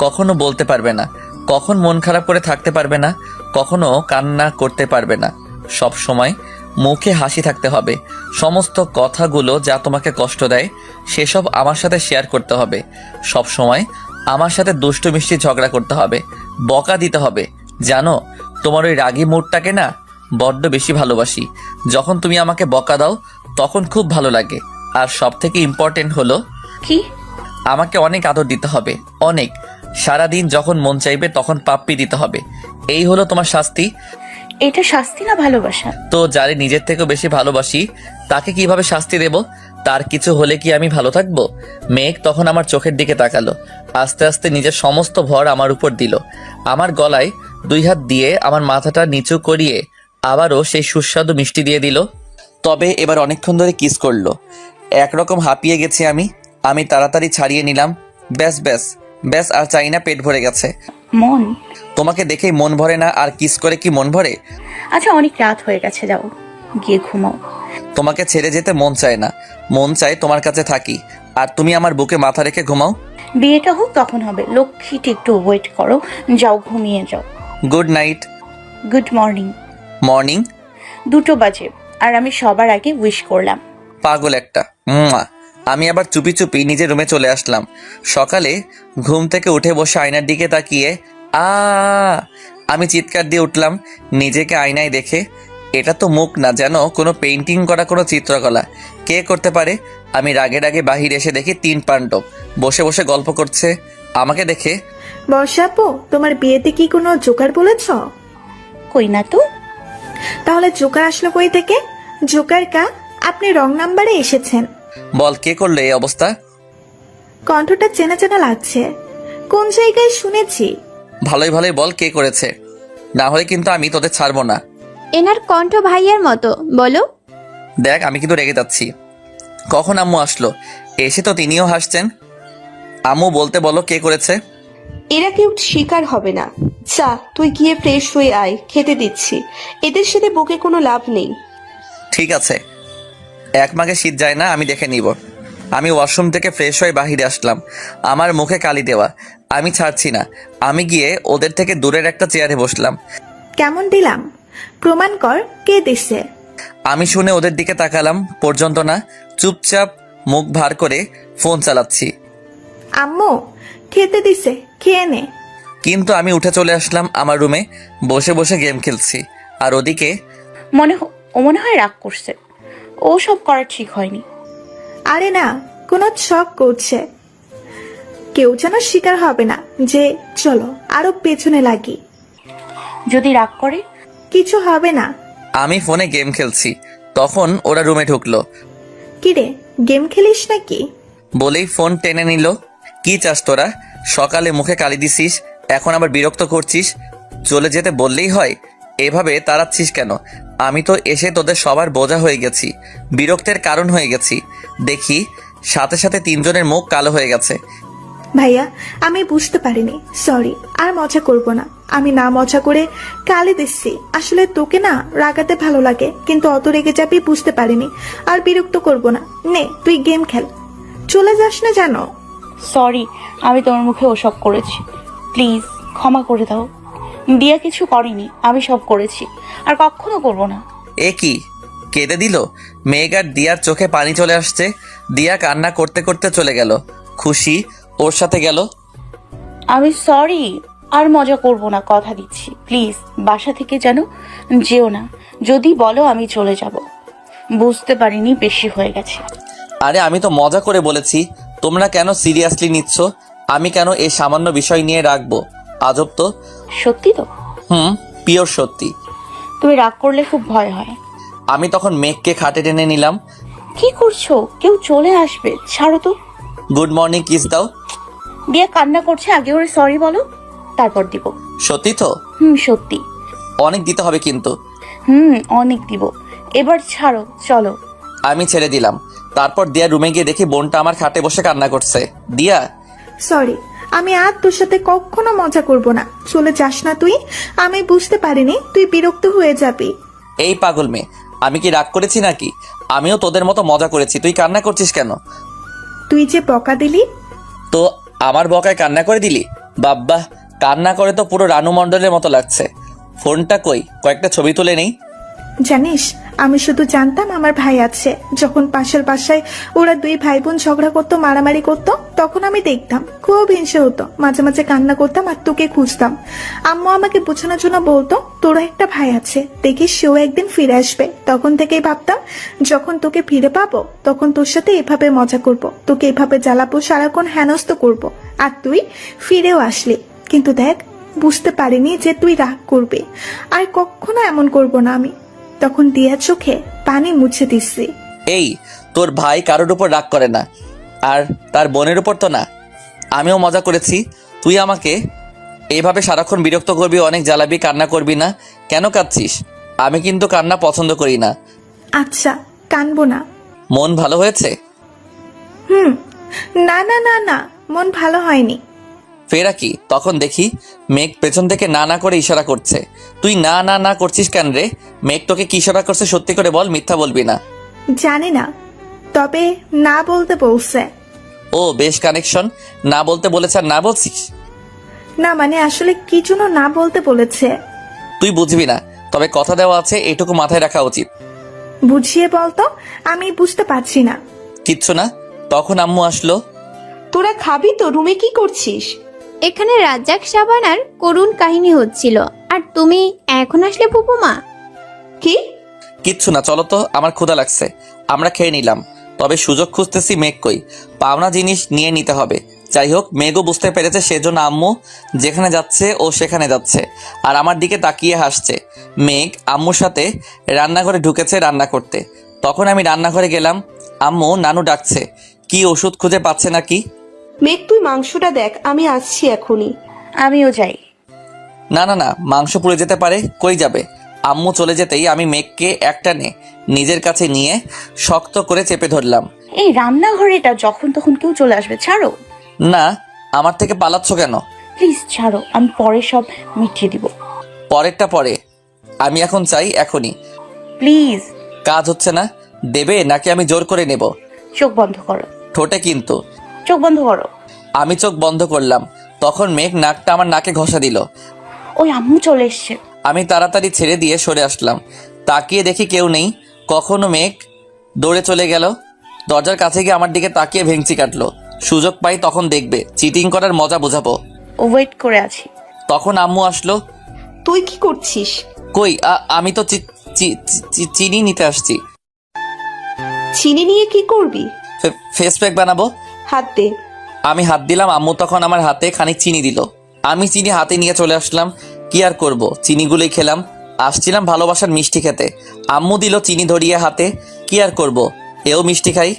কখনো বলতে পারবে না, কখন মন খারাপ করে থাকতে পারবে না, কখনো কান্না করতে পারবে না। সব সময় মুখে হাসি থাকতে হবে। সমস্ত কথাগুলো যা তোমাকে কষ্ট দেয় সেসব আমার সাথে শেয়ার করতে হবে। সব সময় আমার সাথে দুষ্টু মিষ্টি ঝগড়া করতে হবে, বকা দিতে হবে। জানো, তোমার ওই রাগী মুডটাকে না বড্ড বেশি ভালোবাসি। যখন তুমি আমাকে বকা দাও তখন খুব ভালো লাগে। আর সব থেকে ইম্পর্টেন্ট হলো কি, আমাকে অনেক আদর দিতে হবে, অনেক। সারাদিন যখন মন চাইবে তখন পাপ্পি দিতে হবে। এই হলো তোমার শাস্তি। এটা শাস্তি না ভালোবাসা? তো যারে নিজের থেকেও বেশি ভালোবাসি তাকে কিভাবে শাস্তি দেব? তার কিছু হলে কি আমি ভালো থাকবো? মেঘ তখন আমার চোখের দিকে তাকালো, আস্তে আস্তে নিজের সমস্ত ভর আমার উপর দিল। আমার গলায় 2 হাত দিয়ে আমার মাথাটা নিচু করিয়ে আবারও সেই সুস্বাদু মিষ্টি দিয়ে দিল। তবে এবার অনেকক্ষণ ধরে কিস করলো। একরকম হাঁপিয়ে গেছি আমি তাড়াতাড়ি ছাড়িয়ে নিলাম। ব্যাস ব্যাস ব্যাস, আর চাই না, পেট ভরে গেছে। মন, তোমাকে দেখেই মন ভরে না, আর কিস করে কি মন ভরে? আচ্ছা, অনেক রাত হয়ে গেছে, যাও গিয়ে ঘুমাও। তোমাকে ছেড়ে যেতে মন চায় না, মন চায় তোমার কাছে থাকি, আর তুমি আমার বুকে মাথা রেখে ঘুমাও। বিয়েটা হোক তখন হবে, লক্ষ্মীটি একটু ওয়েট করো, যাও ঘুমিয়ে যাও। Good night. Good morning. Morning? 2 বাজে, আর আমি সবার আগে উইশ করলাম। পাগল একটা। আমি আবার চুপি চুপি নিজের রুমে চলে আসলাম। সকালে ঘুম থেকে উঠে বসে আয়নার দিকে তাকিয়ে আমি চিৎকার দিয়ে উঠলাম নিজেকে আয়নায় দেখে। এটা তো মুখ না, যেন কোনো পেইন্টিং করা কোনো চিত্রকলা। কে করতে পারে? আমি রাগে রাগে বাহিরে এসে দেখি 3 পাণ্ডব বসে বসে গল্প করছে। আমাকে দেখে, বর্ষাপু, তোমার বিয়েতে কি কোনো জোকার বলেছ? কই না তো। তাহলে জোকার আসলো কই থেকে? জোকার কা, আপনি রং নাম্বারে এসেছেন। বল কে করলো এই অবস্থা? কণ্ঠটা চেনা চেনা লাগছে, কোন জায়গায় শুনেছি। ভালোই ভালোই বল কে করেছে। না হলে কিন্তু আমি তোদের ছাড়বো না। এনার কণ্ঠ ভাইয়ার মতো, বলো। দেখ আমি কিন্তু রেগে যাচ্ছি। কখন আম্মু আসলো, এসে তো তিনিও হাসছেন। আম্মু বলতে বলো কে করেছে। এরা কেউ শিকার হবে না। যা তুই গিয়ে ফ্রেশ হয়ে আয়, খেতে দিচ্ছি। এদের সাথে বকে কোনো লাভ নেই। ঠিক আছে, এক মাঘে শীত যায় না, আমি দেখে নিব। আমি ওয়াশরুম থেকে ফ্রেশ হয়ে বাহিরে আসলাম, আমার মুখে কালি দেওয়া। আমি ছাড়ছি না, আমি গিয়ে ওদের থেকে দূরের একটা চেয়ারে বসলাম। কেমন দিলাম? প্রমাণ কর কে দিছে। আমি শুনে ওদের দিকে তাকালাম পর্যন্ত না, চুপচাপ মুখ ভার করে ফোন চালাচ্ছি। আম্মু খেতে দিছে, খেয়ে নে। কিন্তু আমি উঠে চলে আসলাম আমার রুমে, বসে বসে গেম খেলছি। আর ওদিকে ও মনে হয় রাগ করছে। ও সব করা ঠিক হয়নি। আরে না, কোনো শখ করছে। কেউ যেন শিকার হবে না যে চলো আরো পেছনে লাগি। যদি রাগ করে? কিছু হবে না। আমি ফোনে গেম খেলছি, তখন ওরা রুমে ঢুকলো। কিরে, গেম খেলিস নাকি? বলেই ফোন টেনে নিল। কি চাস তোরা? সকালে মুখে কালি দিছিস, এখন আবার বিরক্ত করছিস। চলে যেতে বললেই হয়, এভাবে তাড়াচ্ছিস কেন? আমি তো এসে তোদের সবার বোঝা হয়ে গেছি, বিরক্তের কারণ হয়ে গেছি। দেখি সাথে সাথে তিনজনের মুখ কালো হয়ে গেছে। ভাইয়া আমি বুঝতে পারিনি, সরি। আর মজা করব না। আমি না মজা করে কালে দিচ্ছি। আসলে তোকে না রাগাতে ভালো লাগে, কিন্তু অত রেগে যাবি বুঝতে পারিনি। আর বিরক্ত করব না, নে তুই গেম খেল। চলে যাস না জানো। সরি, আমি তোমার মুখে ওসব করেছি। প্লিজ ক্ষমা করে দাও। দিয়া কিছু করেনি, আমি সব করেছি, আর কখনো করব না। এ কি, কেঁদে দিল? মেঘ আর দিয়ার চোখে পানি চলে আসছে। দিয়া কান্না করতে করতে চলে গেল। খুশি ওর সাথে গেল। আমি সরি, আর মজা করব না, কথা দিচ্ছি। প্লিজ বাসা থেকে যেন যেও না। যদি বলো আমি চলে যাব। বুঝতে পারিনি বেশি হয়ে গেছে। আরে আমি তো মজা করে বলেছি, তোমরা কেন সিরিয়াসলি নিচ্ছ? আমি কেন এই সামান্য বিষয় নিয়ে রাখবো? আজব তো। সত্যি তো? পিওর সত্যি। তুমি রাগ করলে খুব ভয় হয়। আমি তখন মেঘকে খাটে টেনে নিলাম। কি করছো? কেউ চলে আসবে, ছাড়ো তো। গুড মর্নিং কিস দাও। দিয়া কান্না করছে, আগে ওরে সরি বলো, তারপর দিব। সত্যি তো? সত্যি। অনেক দিতে হবে কিন্তু। অনেক দিব। এবার ছাড়ো, চলো। আমি ছেড়ে দিলাম। তারপর দিয়া রুমে গিয়ে দেখি বোনটা আমার খাটে বসে কান্না করছে। দিয়া সরি, আমি আর তোর সাথে কখনো মজা করব না। চলে যাস না তুই। আমি বুঝতে পারিনি তুই বিরক্ত হয়ে যাবি। এই পাগল মেয়ে, আমি কি রাগ করেছি নাকি? আমিও তোদের মতো মজা করেছি, তুই কান্না করছিস কেন? তুই যে বকা দিলি। তো আমার বকায় কান্না করে দিলি? বাব্বা, কান্না করে তো পুরো রানু মণ্ডলের মতো লাগছে। ফোনটা কই, কয়েকটা ছবি তুলে নেই। জানিস, আমি শুধু জানতাম আমার ভাই আছে। যখন পাশের বাসায় ওরা দুই ভাই বোন ঝগড়া করতো, মারামারি করতো, তখন আমি দেখতাম, খুব হিংসে হতো। মাঝে মাঝে কান্না করতাম আর তোকে খুঁজতাম। আম্মু আমাকে বোঝানোর জন্য বলতো তোরা একটা ভাই আছে, দেখিস সেও একদিন ফিরে আসবে। তখন থেকেই ভাবতাম যখন তোকে ফিরে পাবো তখন তোর সাথে এভাবে মজা করব, তোকে এভাবে জ্বালাবো, সারাক্ষণ হেনস্ত করব। আর তুই ফিরেও আসলি, কিন্তু দেখ বুঝতে পারিনি যে তুই রাগ করবে। আর কখনো এমন করব না আমি। তখন দিয়া চোখে পানি মুছে দিচ্ছি। এই, তোর ভাই কারোর উপর রাগ করে না, আর তার বোনের উপর তো না। আমিও মজা করেছি। তুই আমাকে এইভাবে সারাক্ষণ বিরক্ত করবি, অনেক জ্বালাবি, কান্না করবি না। কেন কাঁদছিস? আমি কিন্তু কান্না পছন্দ করি না। আচ্ছা, কানবো না। মন ভালো হয়েছে? না না না না, মন ভালো হয়নি। ফেরা কি? তখন দেখি মেঘ পেছন থেকে না না করে ইশারা করছে। তুই না না না করছিস কেন রে? মেঘ তোকে কি ইশারা করছে সত্যি করে বল, মিথ্যা বলবি না। জানি না, তবে না বলতে বলছে। ও বেশ কানেকশন। না বলতে বলেছে আর না বলছিস? না মানে আসলে কি জন্য না বলতে বলেছে তুই বুঝবি না, তবে কথা দেওয়া আছে, এটুকু মাথায় রাখা উচিত। বুঝিয়ে বলতো, আমি বুঝতে পারছি না। কিচ্ছু না। তখন আম্মু আসলো। তোরা খাবি তো? রুমে কি করছিস? এখানে রাজ্জাক সাবানার করুণ কাহিনী হচ্ছিল, আর তুমি এখন আসলে ফুপুমা। কি? কিচ্ছু না, চলো তো, আমার ক্ষুধা লাগছে। আমরা খেয়ে নিলাম, তবে সুযোগ খুঁজতেছি মেঘ কই। পাওনা জিনিস নিয়ে নিতে হবে। যাই হোক, মেঘও বুঝতে পেরেছে, সেজন্য আম্মু যেখানে যাচ্ছে ও সেখানে যাচ্ছে, আর আমার দিকে তাকিয়ে হাসছে। মেঘ আম্মুর সাথে রান্নাঘরে ঢুকেছে রান্না করতে। তখন আমি রান্নাঘরে গেলাম। আম্মু নানু ডাকছে, কি ওষুধ খুঁজে পাচ্ছে নাকি। মেঘ তুই মাংসটা দেখ, আমি আসছি এখনই। আমিও যাই। না না না, মাংস পুড়ে যেতে পারে, কই যাবে। আম্মু চলে যেতেই আমি মেঘকে একটানে নিজের কাছে নিয়ে শক্ত করে চেপে ধরলাম। এই রান্নাঘরেটা যখন তখন কেউ চলে আসবে, ছাড়ো। না, আমার থেকে পালাচ্ছ কেন? প্লিজ ছাড়ো, আমি পরে সব মিটিয়ে দিব। পরেরটা পরে, আমি এখন চাই এখনই। প্লিজ। কাজ হচ্ছে না, দেবে নাকি আমি জোর করে নেব? চোখ বন্ধ করো। ঠোঁটে কিন্তু। চোখ বন্ধ করো। আমি চোখ বন্ধ করলাম, তখন মেঘ নাকটা আমার নাকে ঘষা দিল। ওই আম্মু চলে এসছে। আমি তাড়াতাড়ি ছেড়ে দিয়ে সরে আসলাম। তাকিয়ে দেখি কেউ নেই। কখনো মেঘ দৌড়ে চলে গেল। দরজার কাছে গিয়ে আমার দিকে তাকিয়ে ভেঙচি কাটলো। সুযোগ পাই তখন দেখবে, চিটিং করার মজা বোঝাবো। ওয়েট করে আছি। তখন আম্মু আসলো। তুই কি করছিস? কই, আমি তো চিনি নিতে আসছি। চিনি নিয়ে কি করবি? ফেস প্যাক বানাবো। হাত দে। আমি হাত দিলাম, আম্মু তখন আমার হাতে খানিক চিনি দিল। আমি চিনি হাতে নিয়ে চলে আসলাম। কি আর করব, চিনিগুলোই খেলাম। আসছিলাম ভালোবাসার মিষ্টি খেতে, আম্মু দিল চিনি ধরিয়ে হাতে। কি আর করব, এও মিষ্টি খাই।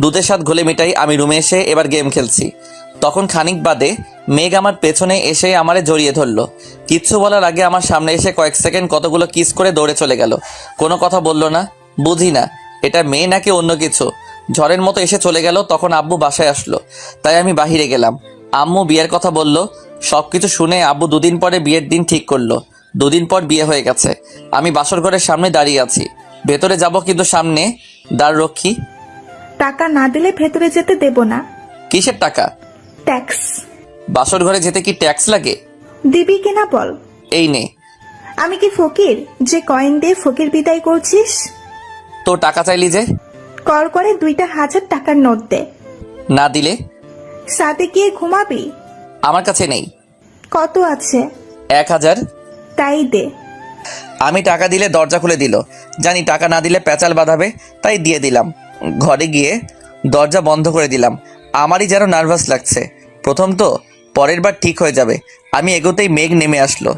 দুধের স্বাদ ঘোলে মেটাই। আমি রুমে এসে এবার গেম খেলছি। তখন খানিক বাদে মেঘ আমার পেছনে এসে আমারে জড়িয়ে ধরলো। কিচ্ছু বলার আগে আমার সামনে এসে কয়েক সেকেন্ড কতগুলো কিস করে দৌড়ে চলে গেল। কোনো কথা বলল না। বুঝি না এটা মেয়ে নাকি অন্য কিছু। ঝড়ের মতো এসে চলে গেল। তখন আব্বু বাসায় আসলো, তাই আমি বাহিরে গেলাম। আম্মু বিয়ের কথা বলল। সবকিছু শুনে আব্বু দুদিন পরে বিয়ের দিন ঠিক করলো। দুদিন পর বিয়ে হয়ে গেছে। আমি বাসর ঘরের সামনে দাঁড়িয়ে আছি। ভেতরে যাব কিন্তু সামনে দ্বার রক্ষী। টাকা না দিলে ভেতরে যেতে দেব না। কিসের টাকা? ট্যাক্স। বাসর ঘরে যেতে কি ট্যাক্স লাগে? দিবি কিনা বল। এই নে। আমি কি ফকির যে কয়েন দিয়ে ফকির বিদায় করছিস? তো টাকা চাইলি যে? কল করে 2,000 টাকার নোট দে। না দিলে? সাথে গিয়ে ঘুমাবি? আমার কাছে নেই। কত আছে? 1000। তাই দে। আমি টাকা দিলে দরজা খুলে দিল। জানি টাকা না দিলে প্যাচাল বাঁধাবে, তাই দিয়ে দিলাম। ঘরে গিয়ে দরজা বন্ধ করে দিলাম। আমারই যেন নার্ভাস লাগছে। প্রথম তো, পরের বার ঠিক হয়ে যাবে। আমি এগোতেই মেঘ নেমে আসলো।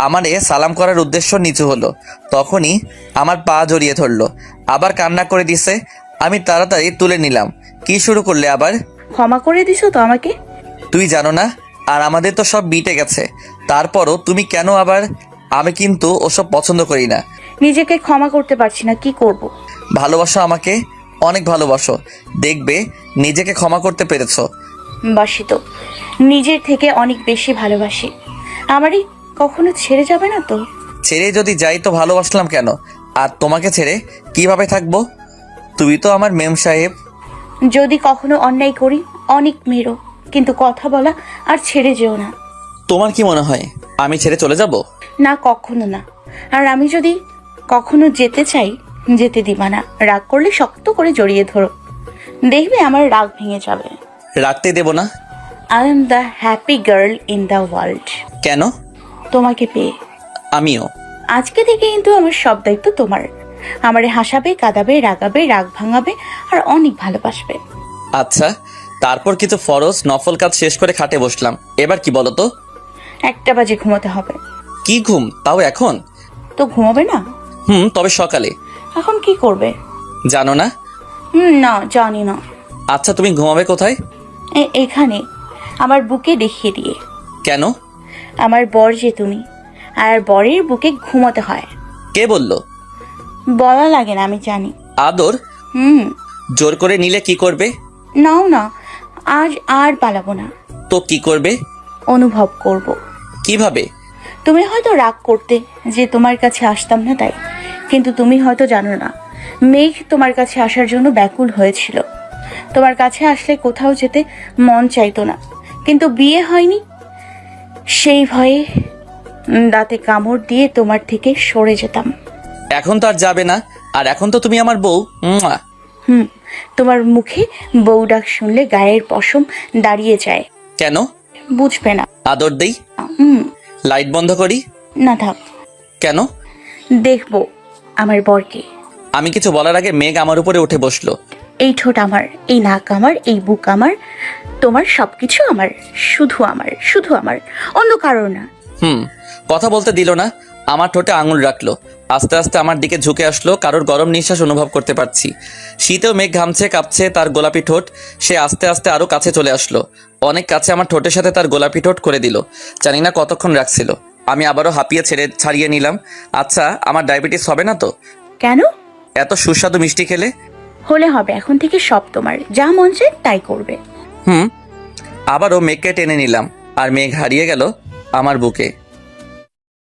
আমারে সালাম করার উদ্দেশ্য নিচু হলো। তখনই আমার পা জড়িয়ে ধরলো, আবার কান্না করে দিছে। আমি তাড়াতাড়ি তুলে নিলাম। কি শুরু করলে আবার? ক্ষমা করে দিছো তো আমাকে? তুই জানো না, আর আমাদের তো সব বিটে গেছে। তারপরও তুমি কেন আবার? আমি কিন্তু ওসব পছন্দ করি না। নিজেকে ক্ষমা করতে পারছি না, কি করব? ভালোবাসো আমাকে, অনেক ভালোবাসো। দেখবে নিজেকে ক্ষমা করতে পেরেছো। বাসি তো, নিজের থেকে অনেক বেশি ভালোবাসি। আমারই কখনো ছেড়ে যাবে না তো? ছেড়ে যদি যাই তো ভালোবাসলাম কেন? আর তোমাকে ছেড়ে কিভাবে থাকবো? তুমি তো আমার মেম সাহেব। যদি কখনো অন্যায় করি অনেক মেরো, কিন্তু কথা বলা আর ছেড়ে যেও না। তোমার কি মনে হয় আমি ছেড়ে চলে যাব? না, কখনো না। আর আমি যদি কখনো যেতে চাই, যেতে দিবা না। রাগ করলে শক্ত করে জড়িয়ে ধরো, দেখবে আমার রাগ ভেঙে যাবে। রাখতে দেব না। I am the happy girl in the world. কেন? তোমাকে পেয়ে। আমিও। আজকে থেকে কিন্তু আমার সব দায়িত্ব তোমার। আমারে হাসাবে, কাঁদাবে, রাগাবে, রাগ ভাঙাবে, আর অনেক ভালোবাসবে। আচ্ছা, তারপর কিছু ফরজ নফল কাজ শেষ করে খাটে বসলাম। এবার কি বলো তো? 1টা বাজে ঘুমোতে হবে। কি ঘুম, তাও এখন? তো ঘুমাবে না? তবে সকালে। এখন কি করবে? জানো না? না, জানি না। আচ্ছা, তুমি ঘুমাবে কোথায়? এখানে, আমার বুকে দেখিয়ে দিয়ে। কেন? আমার বর যে তুমি, আর বরের বুকে ঘুমোতে হয়। কে বলল? বলা লাগে না, আমি জানি। আদর? জোর করে নিলে কি করবে? নাও না, আজ আর পালাবো না। তো কি করবে? অনুভব করব। কিভাবে? তুমি হয়তো রাগ করতে যে তোমার কাছে আসতাম না, তাই। কিন্তু তুমি হয়তো জানো না, মেঘ তোমার কাছে আসার জন্য ব্যাকুল হয়েছিল। তোমার কাছে আসলে কোথাও যেতে মন চাইতো না, কিন্তু বিয়ে হয়নি সেই ভয়ে দাঁতে কামড় দিয়ে তোমার থেকে সরে যেতাম। এখন তো আর যাবে না। আর এখন তো তুমি আমার বউ। তোমার মুখে বউ ডাক শুনলে গায়ের পশম দাঁড়িয়ে যায়। কেন? বুঝবে না। আদর দেই? লাইট বন্ধ করি? না, থাক। কেন? দেখবো আমার বরকে। আমি কিছু বলার আগে মেঘ আমার উপরে উঠে বসলো। এই ঠোঁট আমার, এই নাক আমার, এই বুক আমার, তোমার সবকিছু আমার, শুধু আমার, শুধু আমার, অন্য কারো না। কথা বলতে দিল না। আমার ঠোঁটে আঙুল রাখলো। আস্তে আস্তে আমার দিকে ঝুঁকে আসলো। কারোর গরম নিঃশ্বাস অনুভব করতে পারছি। শীতেও মেঘ ঘামছে, কাঁপছে তার গোলাপি ঠোঁট। সে আস্তে আস্তে আরো কাছে চলে আসলো। অনেক কাছে আমার ঠোঁটের সাথে তার গোলাপি ঠোঁট করে দিল। জানি না কতক্ষণ রাখছিল। আমি আবারও হাঁপিয়ে ছাড়িয়ে নিলাম। আচ্ছা, আমার ডায়াবেটিস হবে না তো কেন? এত সুস্বাদু মিষ্টি খেলে? হলে হবে, এখন থেকে সব তোমার, যা মন চায় তাই করবে। আবারও মেঘকে টেনে নিলাম আর মেঘ হারিয়ে গেল আমার বুকে।